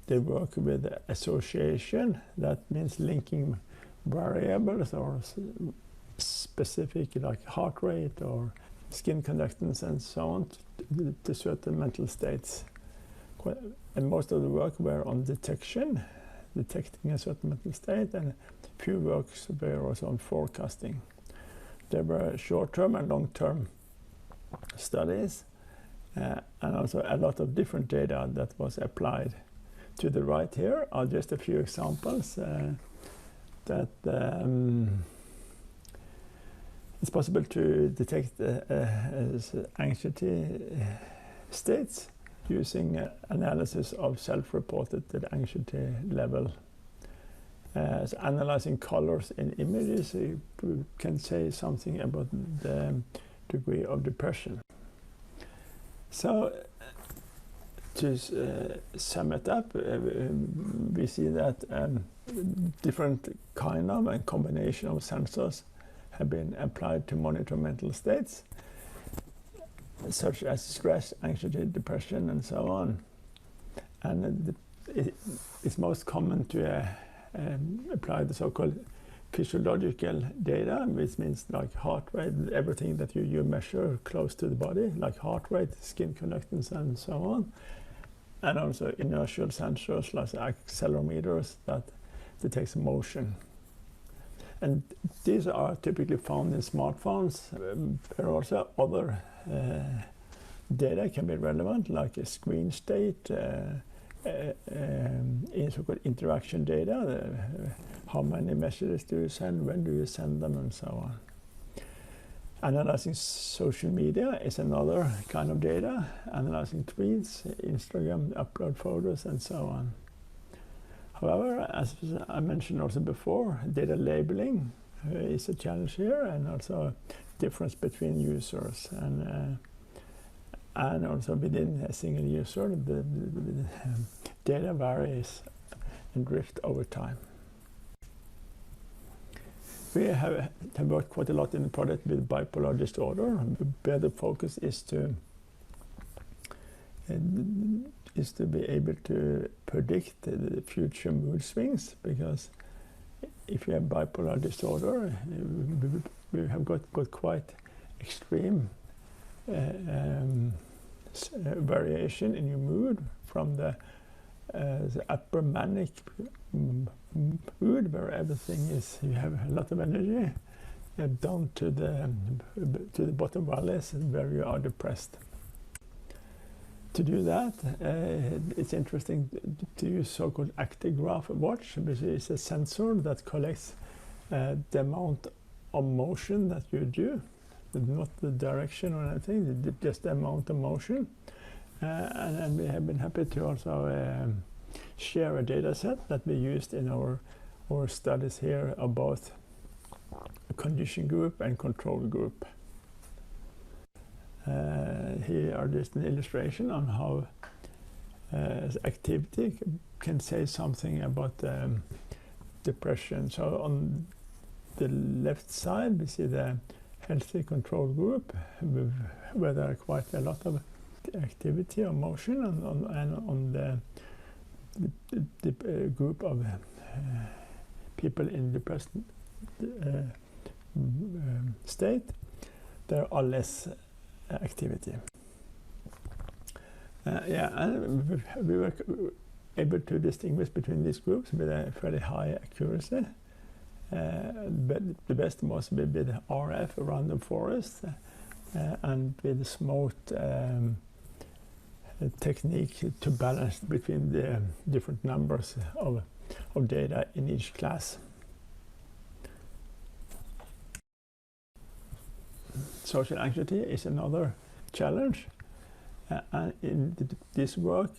they work with association. That means linking variables or specific like heart rate or skin conductance and so on to certain mental states. And most of the work were on detecting a certain mental state, and few works were also on forecasting. There were short-term and long-term studies, and also a lot of different data that was applied. To the right here are just a few examples that it's possible to detect anxiety states using analysis of self-reported anxiety level. So analyzing colors in images, you can say something about the degree of depression. So to sum it up, we see that different kind of and combination of sensors have been applied to monitor mental states, such as stress, anxiety, depression, and so on. And it's most common to apply the so-called physiological data, which means like heart rate, everything that you measure close to the body, like heart rate, skin conductance, and so on. And also inertial sensors like accelerometers that detects motion. And these are typically found in smartphones. There are also other data can be relevant, like a screen state, so-called interaction data, how many messages do you send, when do you send them, and so on. Analyzing social media is another kind of data, analyzing tweets, Instagram, upload photos, and so on. However, as I mentioned also before, data labeling is a challenge here, and also difference between users, and also within a single user, the data varies and drift over time. We have worked quite a lot in the project with bipolar disorder, where the focus is to be able to predict the future mood swings, because if you have bipolar disorder, we have got quite extreme variation in your mood, from the upper manic mood, where everything is, you have a lot of energy, down to the bottom valleys where you are depressed. To do that, it's interesting to use so-called actigraph watch, which is a sensor that collects the amount of motion that you do, not the direction or anything, just the amount of motion. And we have been happy to also share a data set that we used in our studies here of both a condition group and control group. Here are just an illustration on how activity can say something about depression. So on the left side we see the healthy control group, where there are quite a lot of activity or motion, and on the group of people in depressed state, there are less activity. And we were able to distinguish between these groups with a fairly high accuracy. But the best was with RF, random forest, and with a smart technique to balance between the different numbers of data in each class. Social anxiety is another challenge, and in this work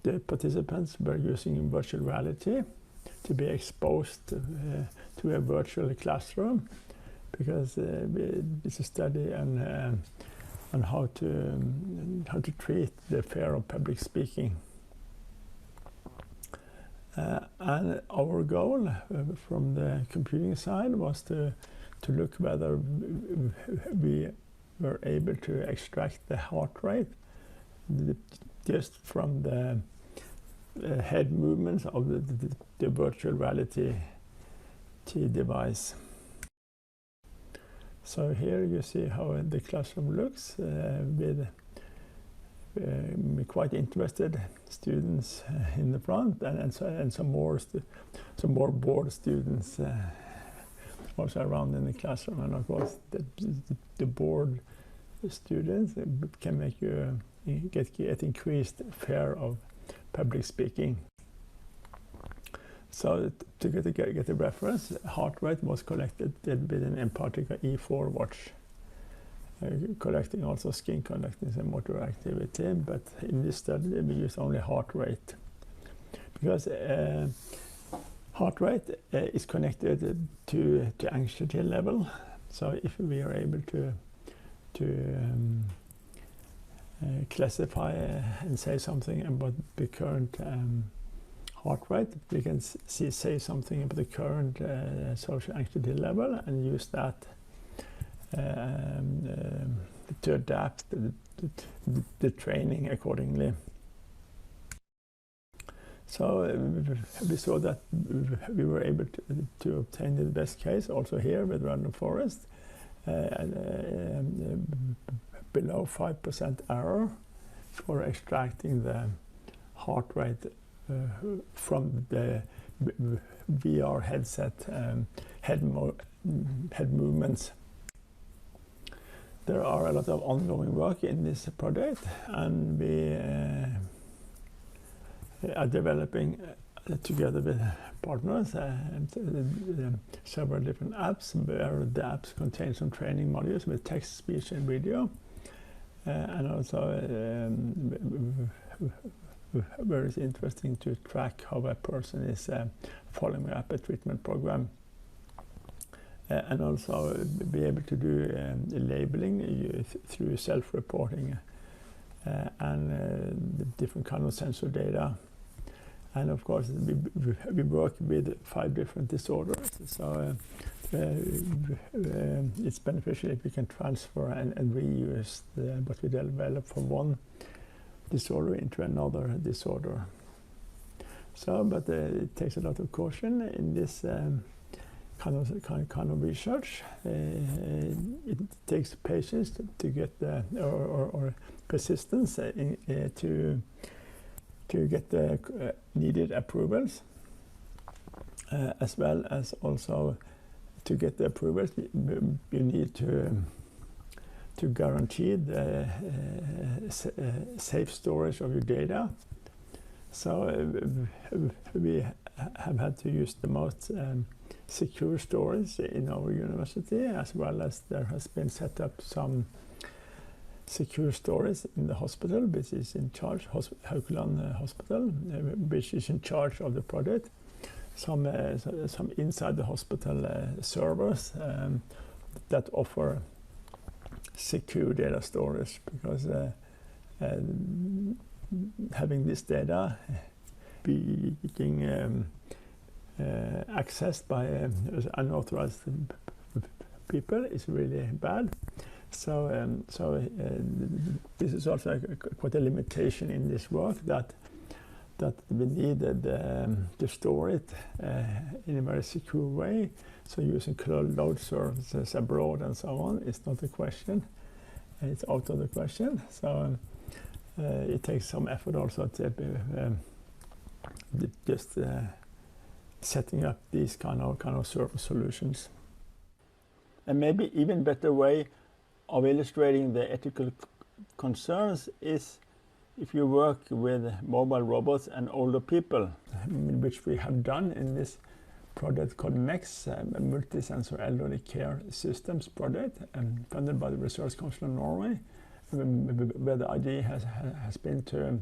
the participants were using virtual reality to be exposed to a virtual classroom, because it's a study on how to treat the fear of public speaking. And our goal from the computing side was to look whether we were able to extract the heart rate just from the head movements of the virtual reality device. So here you see how the classroom looks with quite interested students in the front, and some more bored students also around in the classroom. And of course, the bored students can make you get increased fear of public speaking. So to get a reference, heart rate was collected with an Empatica E4 watch, collecting also skin conductance and motor activity. But in this study, we used only heart rate, because heart rate is connected to anxiety level. So if we are able to classify and say something about the current heart rate, we can say something about the current social anxiety level, and use that to adapt the training accordingly. So we saw that we were able to obtain the best case also here with random forest, below 5% error for extracting the heart rate from the VR headset head movements. There are a lot of ongoing work in this project, and we are developing together with partners several different apps, where the apps contain some training modules with text, speech, and video, and also where it's interesting to track how a person is following up a treatment program, and also be able to do labeling through self-reporting and the different kind of sensor data. And of course, we work with 5 different disorders, so it's beneficial if we can transfer and reuse what we develop from one disorder into another disorder. So, but it takes a lot of caution in this kind of research. It takes patience to get the or persistence to get the needed approvals, as well as also to get the approvals. You need to guarantee the safe storage of your data. So we have had to use the most secure storage in our university, as well as there has been set up some secure storage in the hospital, which is in charge, Haukeland Hospital, which is in charge of the project. Some inside the hospital servers that offer secure data storage, because having this data being accessed by unauthorized people is really bad. So, this is also quite a limitation in this work, that we needed to store it in a very secure way. So using cloud services abroad and so on is not a question. It's out of the question. So it takes some effort also to just setting up these kind of server solutions. And maybe even better way of illustrating the ethical concerns is if you work with mobile robots and older people, which we have done in this project called MEX, a multi-sensor elderly care systems project, funded by the Research Council of Norway, where the idea has been to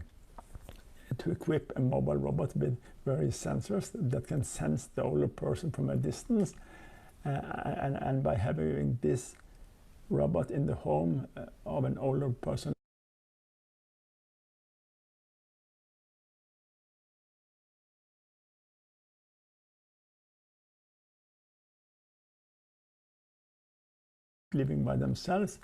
equip a mobile robot with various sensors that can sense the older person from a distance, and by having this robot in the home of an older person living by themselves.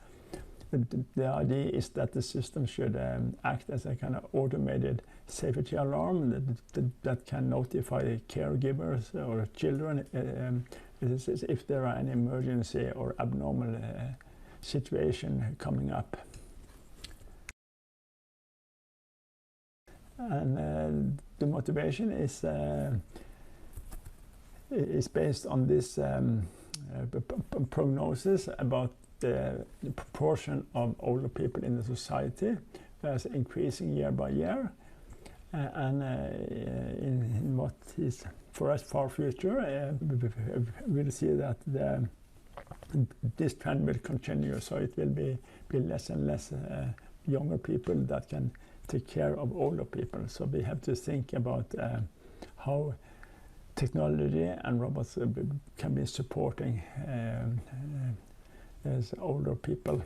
The idea is that the system should act as a kind of automated safety alarm that can notify caregivers or children if there are any emergency or abnormal situation coming up. And the motivation is based on this prognosis about the proportion of older people in the society that's increasing year by year, and in what is for us far future, we'll see that this trend will continue. So it will be less and less younger people that can take care of older people. So we have to think about how technology and robots can be supporting as older people.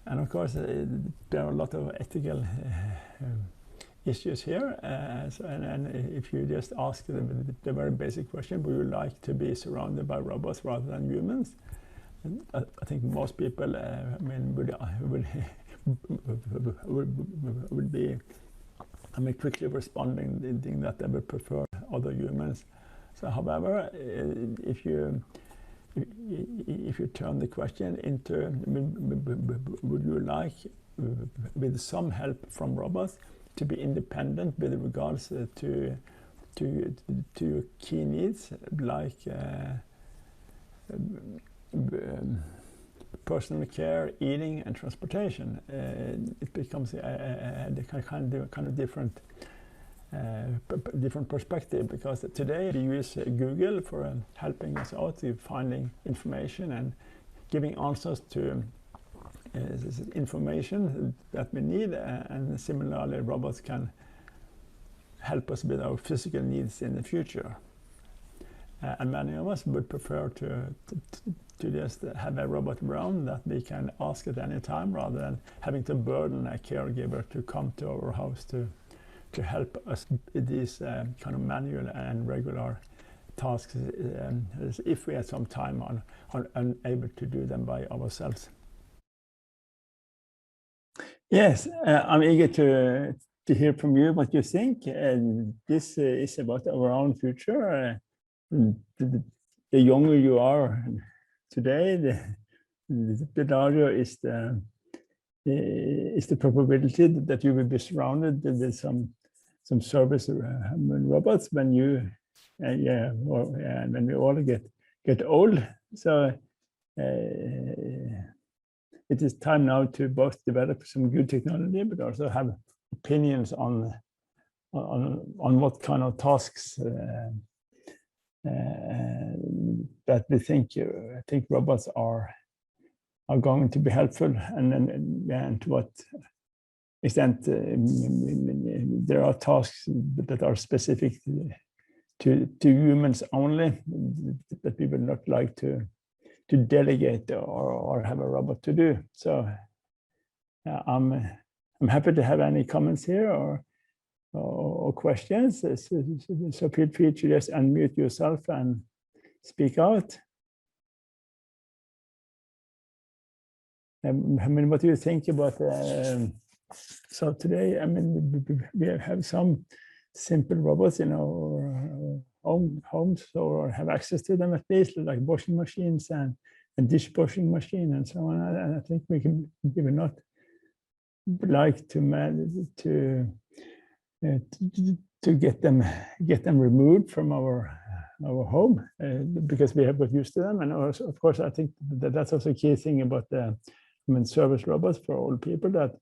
And of course, there are a lot of ethical issues here. And if you just ask the very basic question, would you like to be surrounded by robots rather than humans? I think most people would be quickly responding, thinking that they would prefer other humans. So, however, if you turn the question into, would you like, with some help from robots, to be independent with regards to your key needs, like personal care, eating, and transportation? It becomes a kind of different perspective, because today we use Google for helping us out with finding information and giving answers to information that we need, and similarly robots can help us with our physical needs in the future. And many of us would prefer to just have a robot around that we can ask at any time, rather than having to burden a caregiver to come to our house to help us with these kind of manual and regular tasks, if we had some time are unable to do them by ourselves. Yes, I'm eager to hear from you what you think. This is about our own future. The younger you are today, the larger is the probability that you will be surrounded with some service robots when you when we all get old. So it is time now to both develop some good technology, but also have opinions on what kind of tasks that we think robots are going to be helpful, and to what extent there are tasks that are specific to humans only, that we would not like to delegate or have a robot to do. So I'm happy to have any comments here or questions. So feel free to just unmute yourself and speak out. What do you think about? So today, we have some simple robots in our homes, or have access to them at least, like washing machines and dishwashing machine and so on. And I think we will not like to get them removed from our our home because we have got used to them. And also, of course, I think that that's also a key thing about the service robots for old people, that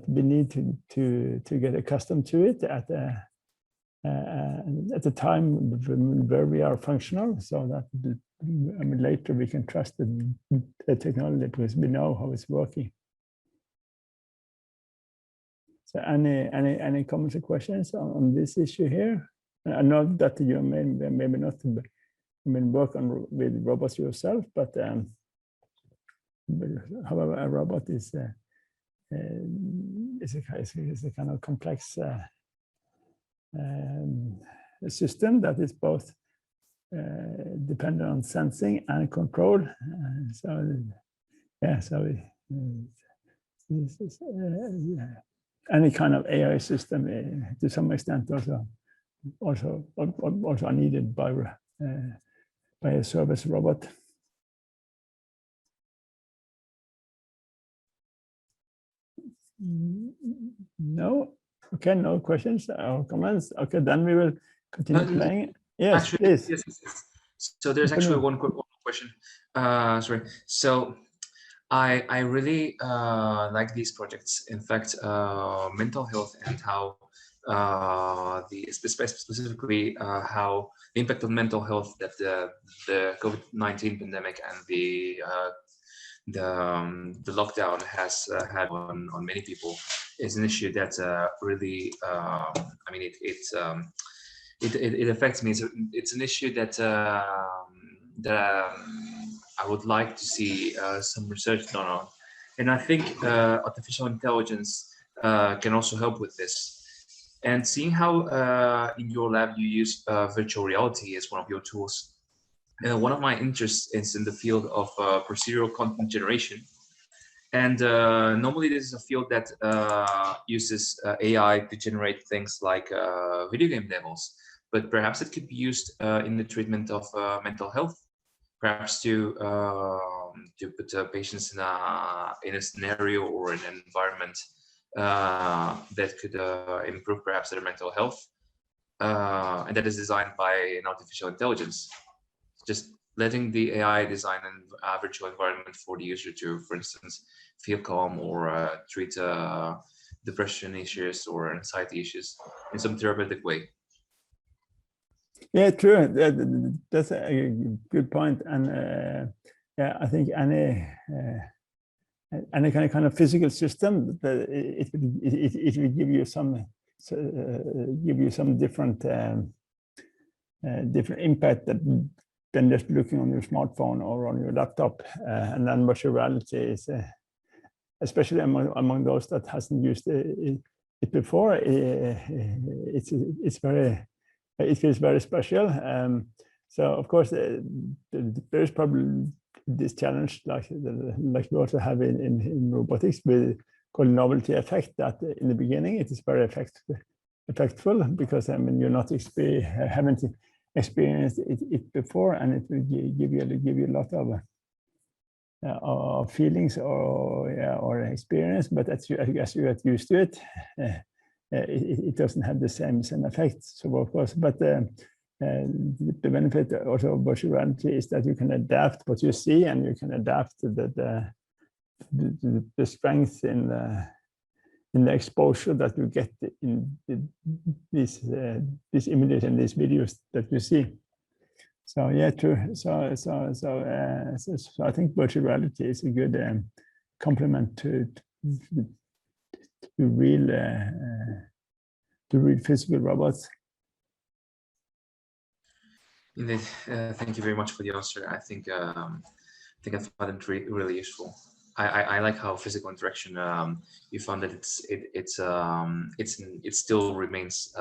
we need to get accustomed to it at the time where we are functional, so that later we can trust the technology because we know how it's working. So any comments or questions on this issue here? I know that you maybe not work with robots yourself, but however, a robot is a kind of complex system that is both dependent on sensing and control. Any kind of AI system, to some extent, also are needed by a service robot. No. Okay, no questions or comments. Okay, then we will continue playing. Yes, actually, please. Yes. So there's actually one question. Sorry. So I really like these projects. In fact, mental health and how specifically how the impact of mental health that the COVID-19 pandemic and the lockdown has had on many people is an issue that really I mean it affects me. It's an issue that I would like to see some research done on, and I think artificial intelligence can also help with this. And seeing how in your lab you use virtual reality as one of your tools, one of my interests is in the field of procedural content generation. And normally this is a field that uses AI to generate things like video game levels, but perhaps it could be used in the treatment of mental health, perhaps to put patients in a scenario or in an environment that could improve perhaps their mental health, and that is designed by an artificial intelligence. Just letting the AI design a virtual environment for the user to, for instance, feel calm or treat depression issues or anxiety issues in some therapeutic way. Yeah, true. That's a good point. And yeah, I think any kind of physical system, it will give you some different impact than just looking on your smartphone or on your laptop. And then virtual reality is, especially among those that hasn't used it before, it feels very special. So of course there is probably this challenge like we also have in robotics with called novelty effect, that in the beginning it is very effectful because you're not haven't experienced it before, and it will give you a lot of feelings or experience. But as you get used to it, it doesn't have the same effect. So of course, but the benefit also of virtual reality is that you can adapt what you see, and you can adapt the strength in the exposure that you get in these images and these videos that you see. So yeah, true. So I think virtual reality is a good complement to real physical robots. Indeed, thank you very much for the answer. I think I found it really useful. I like how physical interaction. You found that it still remains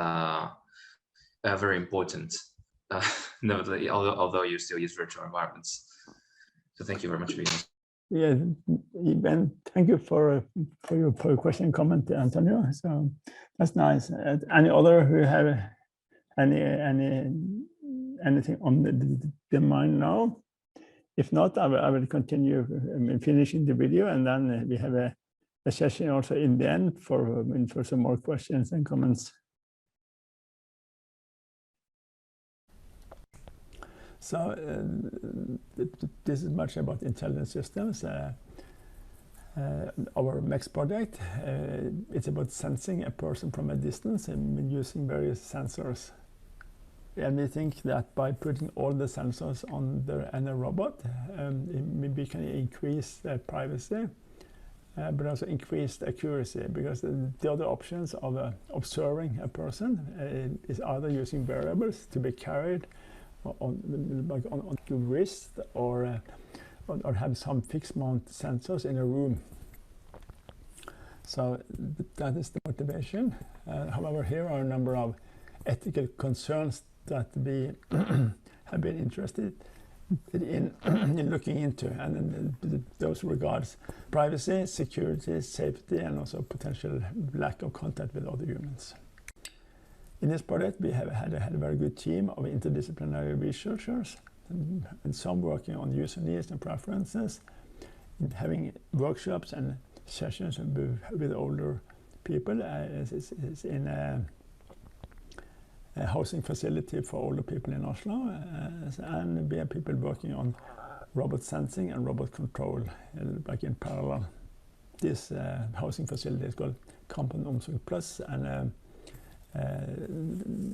very important. Nevertheless, although you still use virtual environments. So thank you very much for your answer. Yeah, Ben, thank you for your question and comment, Antonio. So that's nice. Any other who have anything on the mind now? If not, I will continue finishing the video, and then we have a session also in the end for some more questions and comments. So this is much about intelligent systems. Our next project, it's about sensing a person from a distance and using various sensors. And we think that by putting all the sensors on a robot, we can increase privacy, but also increase accuracy, because the other options of observing a person is either using variables to be carried on the wrist, or have some fixed mount sensors in a room. So that is the motivation. However, here are a number of ethical concerns that we have been interested in looking into, and those regards privacy, security, safety, and also potential lack of contact with other humans. In this project, we have had a very good team of interdisciplinary researchers, and some working on user needs and preferences, having workshops and sessions with older people is in a housing facility for older people in Oslo, and we have people working on robot sensing and robot control, like in parallel. This housing facility is called Countermeasures Plus, and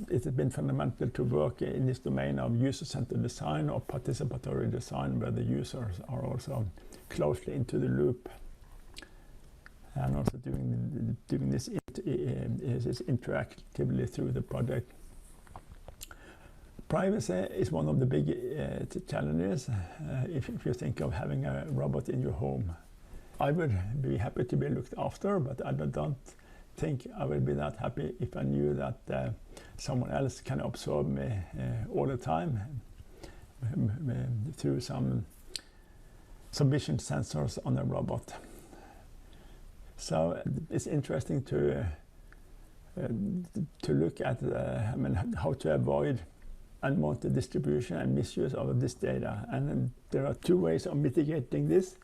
it has been fundamental to work in this domain of user-centered design or participatory design, where the users are also closely into the loop, and also doing this interactively through the project. Privacy is one of the big challenges if you think of having a robot in your home. I would be happy to be looked after, but I don't think I would be that happy if I knew that someone else can observe me all the time through some vision sensors on a robot. So it's interesting to look at how to avoid unwanted distribution and misuse of this data. And there are two ways of mitigating this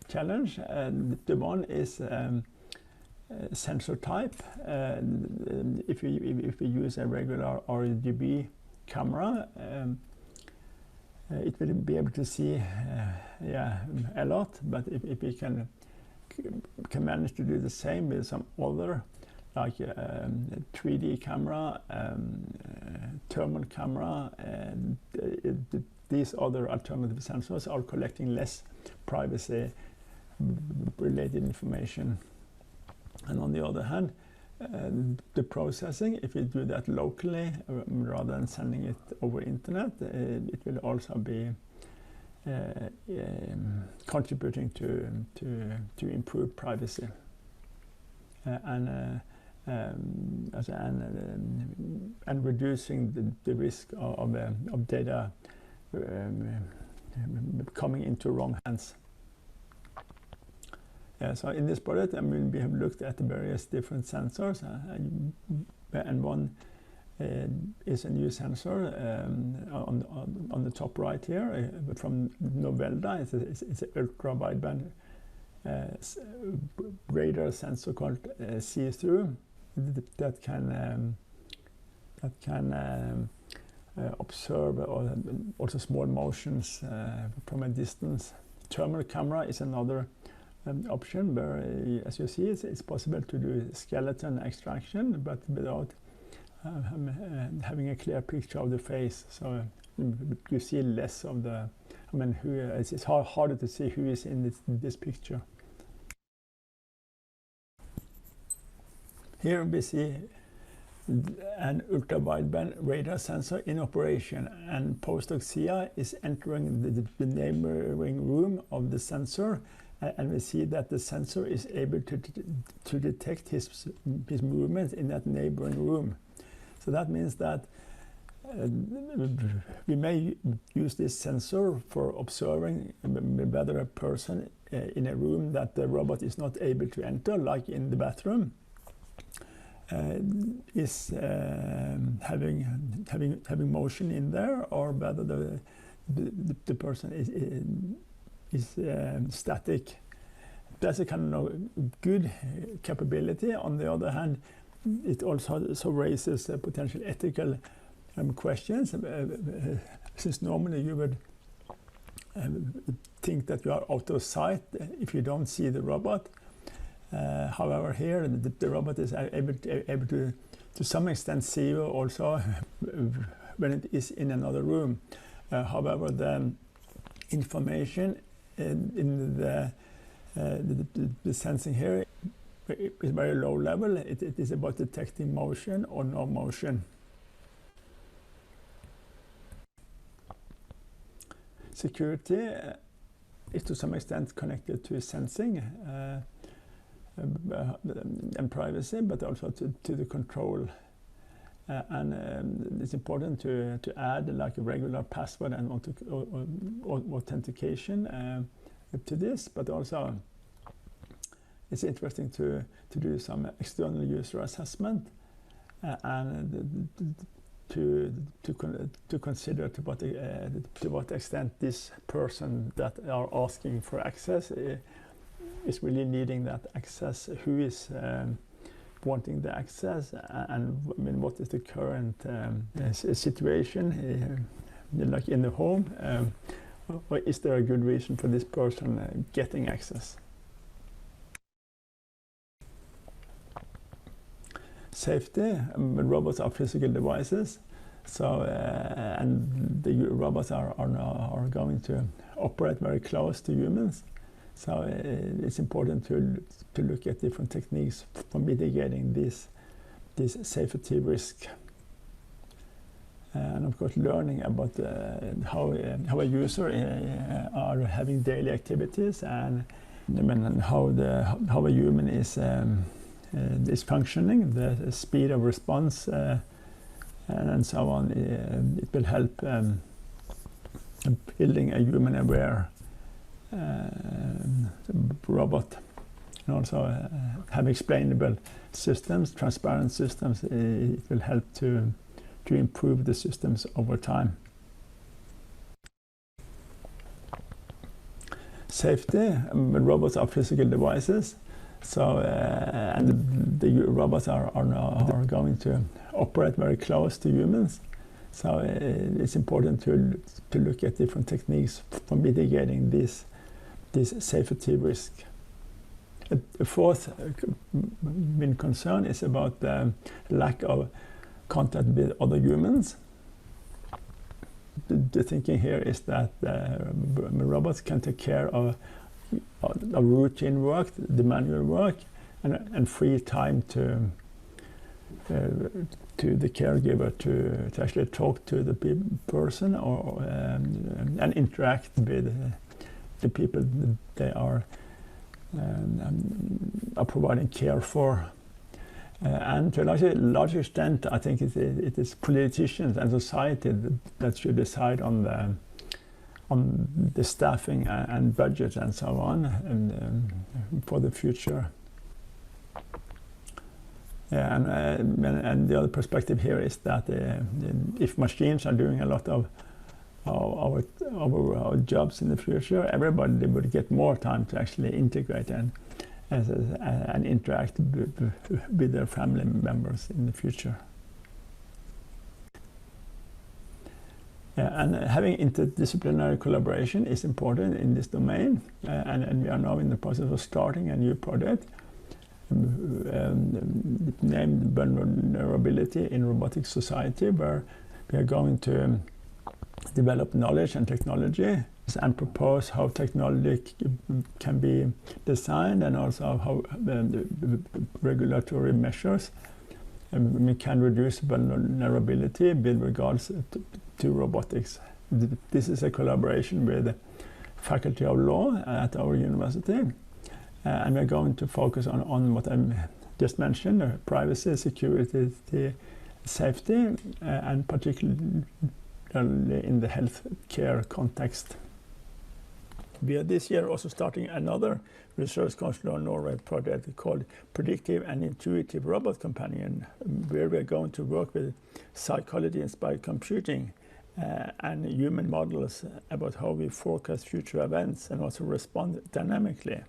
challenge. The one is sensor type. If we use a regular RGB camera, it will be able to see a lot, but if we can manage to do the same with some other, like 3D camera, thermal camera, and these other alternative sensors are collecting less privacy related information. And on the other hand, the processing, if we do that locally rather than sending it over internet, it will also be contributing to improve privacy and reducing the risk of data coming into wrong hands. So in this project, we have looked at the various different sensors, and one is a new sensor on the top right here from Novelda. It's an ultra-wideband radar sensor called see-through that can observe also small motions from a distance. Thermal camera is another option where, as you see, it's possible to do skeleton extraction, but without having a clear picture of the face. So you see less of the, it's harder to see who is in this picture. Here we see an ultra-wideband radar sensor in operation, and postdoc Sia is entering the neighboring room of the sensor, and we see that the sensor is able to detect his movement in that neighboring room. So that means that we may use this sensor for observing whether a person in a room that the robot is not able to enter, like in the bathroom, is having motion in there, or whether the person is static. That's a kind of good capability. On the other hand, it also raises potential ethical questions since normally you would think that you are out of sight if you don't see the robot. However, here the robot is able to some extent see you also when it is in another room. However, the information in the sensing here is very low level. It is about detecting motion or no motion. Security is to some extent connected to sensing and privacy, but also to the control. And it's important to add like a regular password and authentication to this, but also it's interesting to do some external user assessment and to consider to what extent this person that are asking for access is really needing that access, who is wanting the access, and I mean, what is the current situation, like in the home, or is there a good reason for this person getting access? Safety. Robots are physical devices, so and the robots are going to operate very close to humans. So it's important to look at different techniques for mitigating this safety risk, and of course learning about how a user are having daily activities, and how a human is functioning, the speed of response, and so on. It will help building a human aware robot, and also have explainable systems, transparent systems. It will help to improve the systems over time. Safety. Robots are physical devices, so and the robots are going to operate very close to humans. So it's important to look at different techniques for mitigating this safety risk. The fourth main concern is about the lack of contact with other humans. The thinking here is that robots can take care of routine work, the manual work, and free time to the caregiver to actually talk to the person or and interact with the people that they are providing care for. And to a large extent, I think it is politicians and society that should decide on the staffing and budget and so on, and for the future. And the other perspective here is that if machines are doing a lot of our jobs in the future, everybody would get more time to actually integrate and interact with their family members in the future. And having interdisciplinary collaboration is important in this domain, and we are now in the process of starting a new project named Vulnerability in Robotic Society, where we are going to develop knowledge and technology and propose how technology can be designed, and also how the regulatory measures we can reduce vulnerability with regards to robotics. This is a collaboration with the Faculty of Law at our university, and we're going to focus on what I just mentioned: privacy, security, safety, and particularly in the healthcare context. We are this year also starting another Research Council of Norway project called Predictive and Intuitive Robot Companion, where we are going to work with psychology-inspired computing and human models about how we forecast future events and also respond dynamically.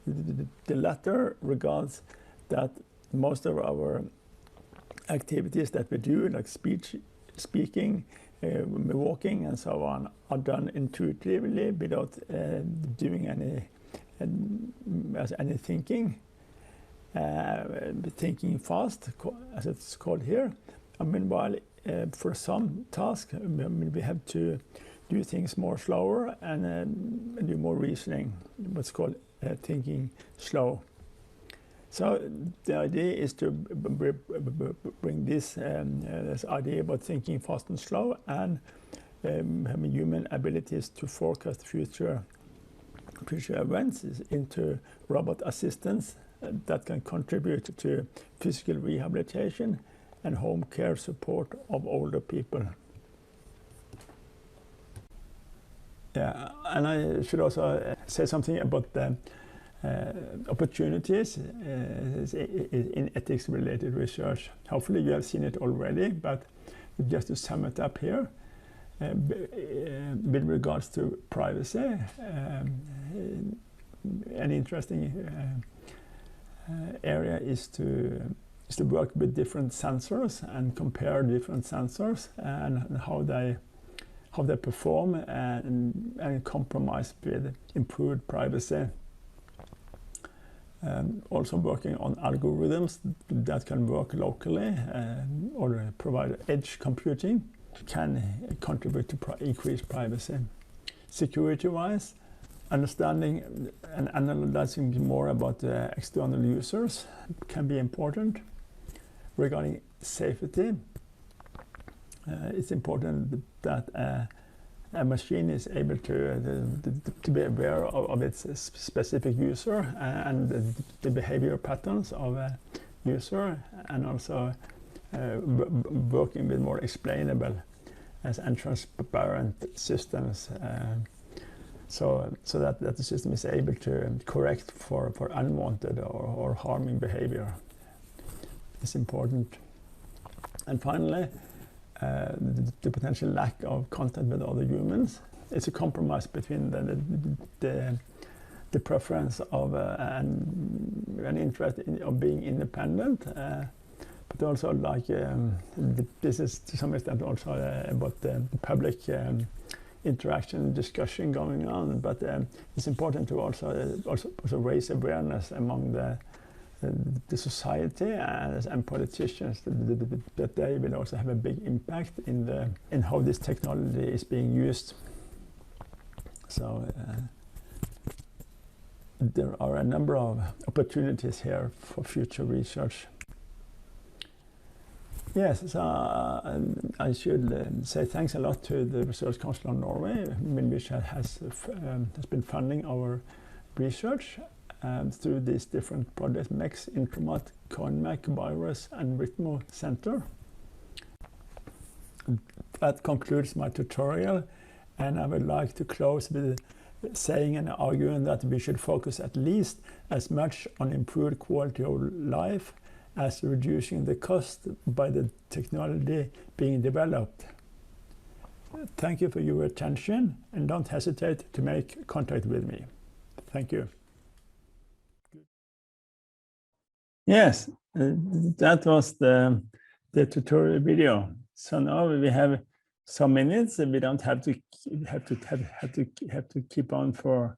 The latter regards that most of our activities that we do, like speech speaking, walking, and so on are done intuitively without doing any thinking. Thinking fast, as it's called here. Meanwhile, for some tasks, we have to do things more slower and do more reasoning, what's called thinking slow. So the idea is to bring this idea about thinking fast and slow and having human abilities to forecast future events into robot assistants that can contribute to physical rehabilitation and home care support of older people. Yeah, and I should also say something about the opportunities in ethics-related research. Hopefully you have seen it already, but just to sum it up here, with regards to privacy, an interesting area is to work with different sensors and compare different sensors and how they perform and compromise with improved privacy. Also working on algorithms that can work locally or provide edge computing can contribute to increased privacy. Security-wise, understanding and analyzing more about external users can be important. Regarding safety, it's important that a machine is able to be aware of its specific user and the behavior patterns of a user, and also working with more explainable and transparent systems, so that the system is able to correct for unwanted or harming behavior. It's important. And finally, the potential lack of contact with other humans. It's a compromise between the preference of an interest of being independent, but also like this is to some extent also about the public interaction and discussion going on. But it's important to also raise awareness among the society and politicians that they will also have a big impact in how this technology is being used. So there are a number of opportunities here for future research. Yes, so I should say thanks a lot to the Research Council of Norway, which has been funding our research through these different projects: MEX, INTROMAT, COINMAC, Virus, and Rhythmo Center. That concludes my tutorial, and I would like to close with saying and arguing that we should focus at least as much on improved quality of life as reducing the cost by the technology being developed. Thank you for your attention, and don't hesitate to make contact with me. Thank you. Yes, that was the tutorial video. So now we have some minutes, and we don't have to keep on for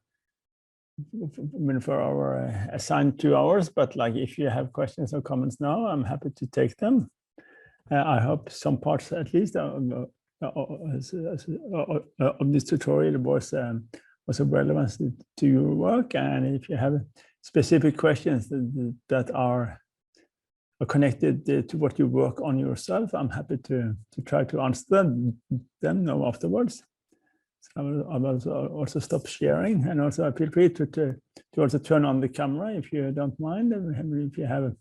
our assigned 2 hours. But like, if you have questions or comments now, I'm happy to take them. I hope some parts, at least, of this tutorial was of relevance to your work. And if you have specific questions that are connected to what you work on yourself, I'm happy to try to answer them now afterwards. So I will also stop sharing, and also feel free to also turn on the camera if you don't mind. And if you have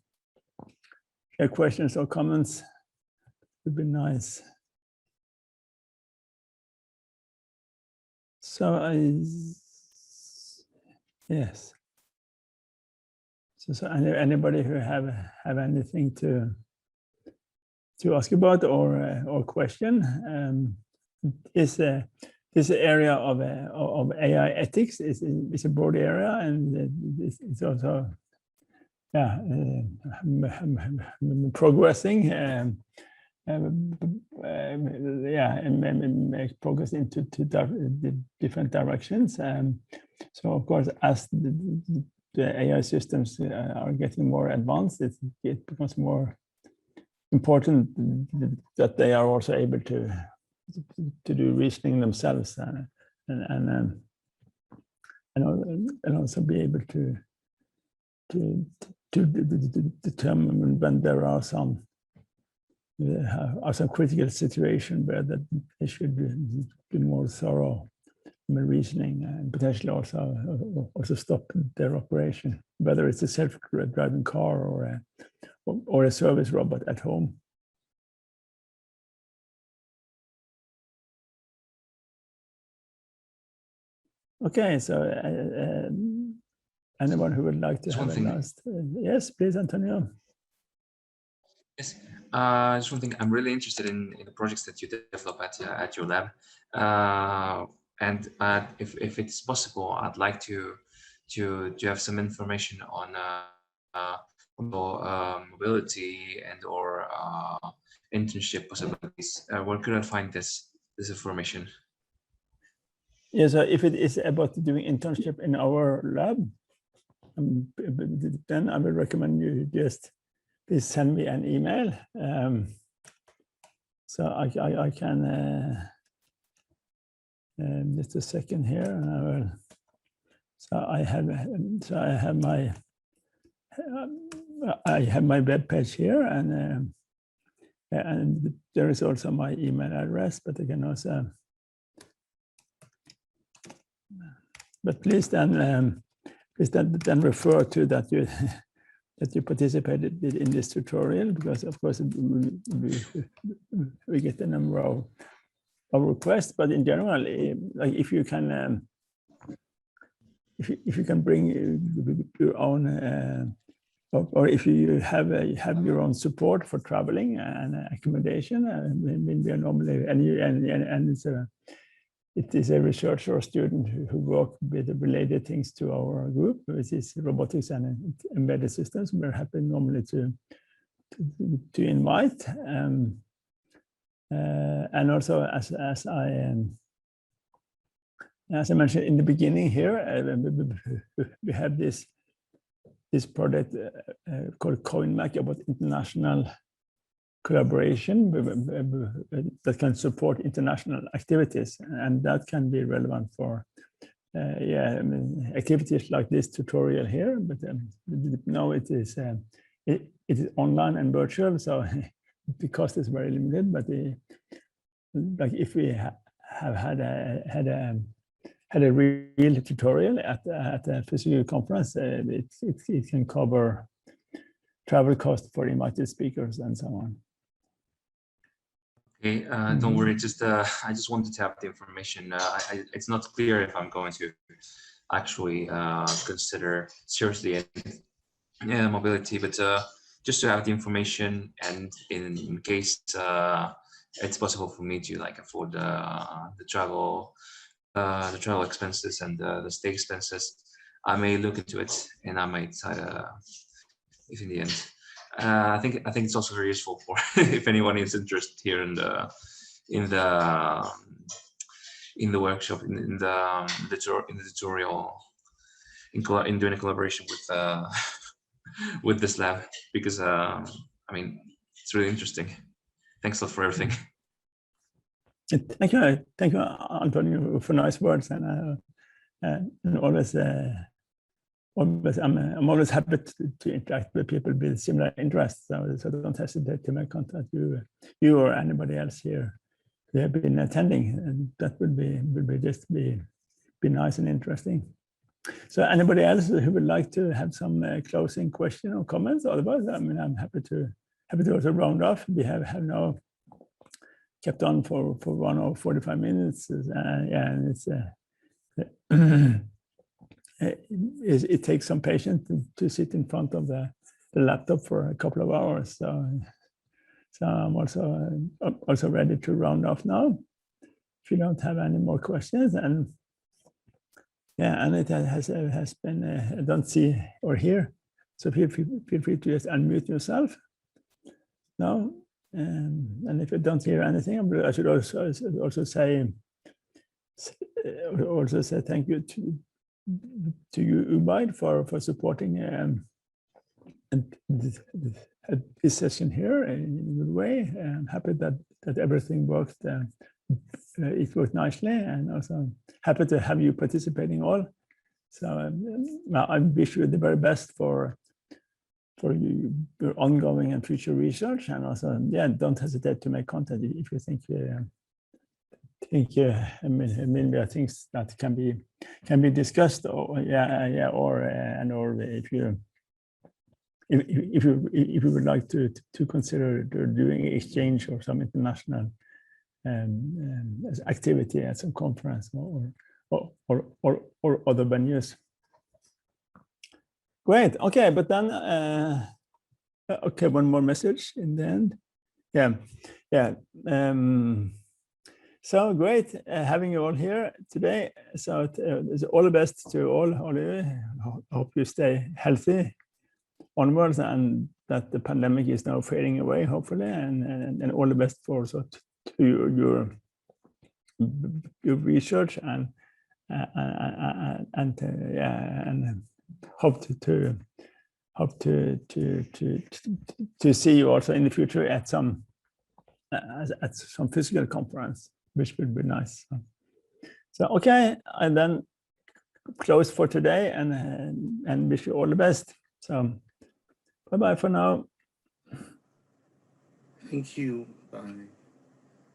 questions or comments, it would be nice. So yes. So anybody who have anything to ask about or question, this area of AI ethics is a broad area, and it's also progressing. yeah, and make progress into the different directions. So of course, as the AI systems are getting more advanced, it becomes more important that they are also able to do reasoning themselves, and also be able to determine when there are some critical situation where that they should be more thorough reasoning, and potentially also stop their operation, whether it's a self-driving car or a service robot at home. Okay, so anyone who would like to have a last? Yes, please, Antonio. Yes, just one thing. I'm really interested in the projects that you develop at your lab, and if it's possible, I'd like to have some information on mobility and or internship possibilities. Where could I find this information? Yeah, so if it is about doing internship in our lab, then I would recommend you just please send me an email. So I can just a second here, and I will. So I have my web page here, and there is also my email address, but I can also. But please then refer to that you participated in this tutorial, because of course we get a number of requests. But in general, like if you can bring your own, or if you have your own support for traveling and accommodation, we are normally and it is a researcher or student who work with related things to our group, which is robotics and embedded systems. We're happy normally to invite, and also as I mentioned in the beginning here, we have this project called COINMAC about international collaboration that can support international activities, and that can be relevant for activities like this tutorial here. But now it is online and virtual, so the cost is very limited. But like if we have had a real tutorial at a physical conference, it can cover travel costs for invited speakers and so on. Okay, don't worry. Just I just wanted to have the information. It's not clear if I'm going to actually consider seriously mobility, but just to have the information, and in case it's possible for me to like afford the travel expenses and the stay expenses, I may look into it, and I might decide if in the end. I think it's also very useful for if anyone is interested here in the workshop, in the tutorial, in doing a collaboration with with this lab, because I mean, it's really interesting. Thanks a lot for everything. Thank you, Antonio, for nice words, and always. I'm always happy to interact with people with similar interests, so don't hesitate to make contact you or anybody else here who have been attending, and that would be nice and interesting. So anybody else who would like to have some closing question or comments? Otherwise, I mean, I'm happy to also round off. We have now kept on for 1 hour 45 minutes, and it's. It takes some patience to sit in front of the laptop for a couple of hours. So I'm also ready to round off now. If you don't have any more questions, and it has been I don't see or hear, so feel free to just unmute yourself now. And if I don't hear anything, I should also say thank you to you, Ubaid, for supporting this session here in a good way. I'm happy that everything worked. It worked nicely, and also happy to have you participating all. So I wish you the very best for your ongoing and future research, and also don't hesitate to make contact if you think there are things that can be discussed, or if you would like to consider doing exchange or some international activity at some conference or other venues. Great. Okay, but then one more message in the end. So great having you all here today. So all the best to all of you. I hope you stay healthy onwards, and that the pandemic is now fading away, hopefully, and all the best for to your research, and hope to see you also in the future at some physical conference, which would be nice. So okay, and then close for today, and wish you all the best. So bye-bye for now. Thank you. Bye.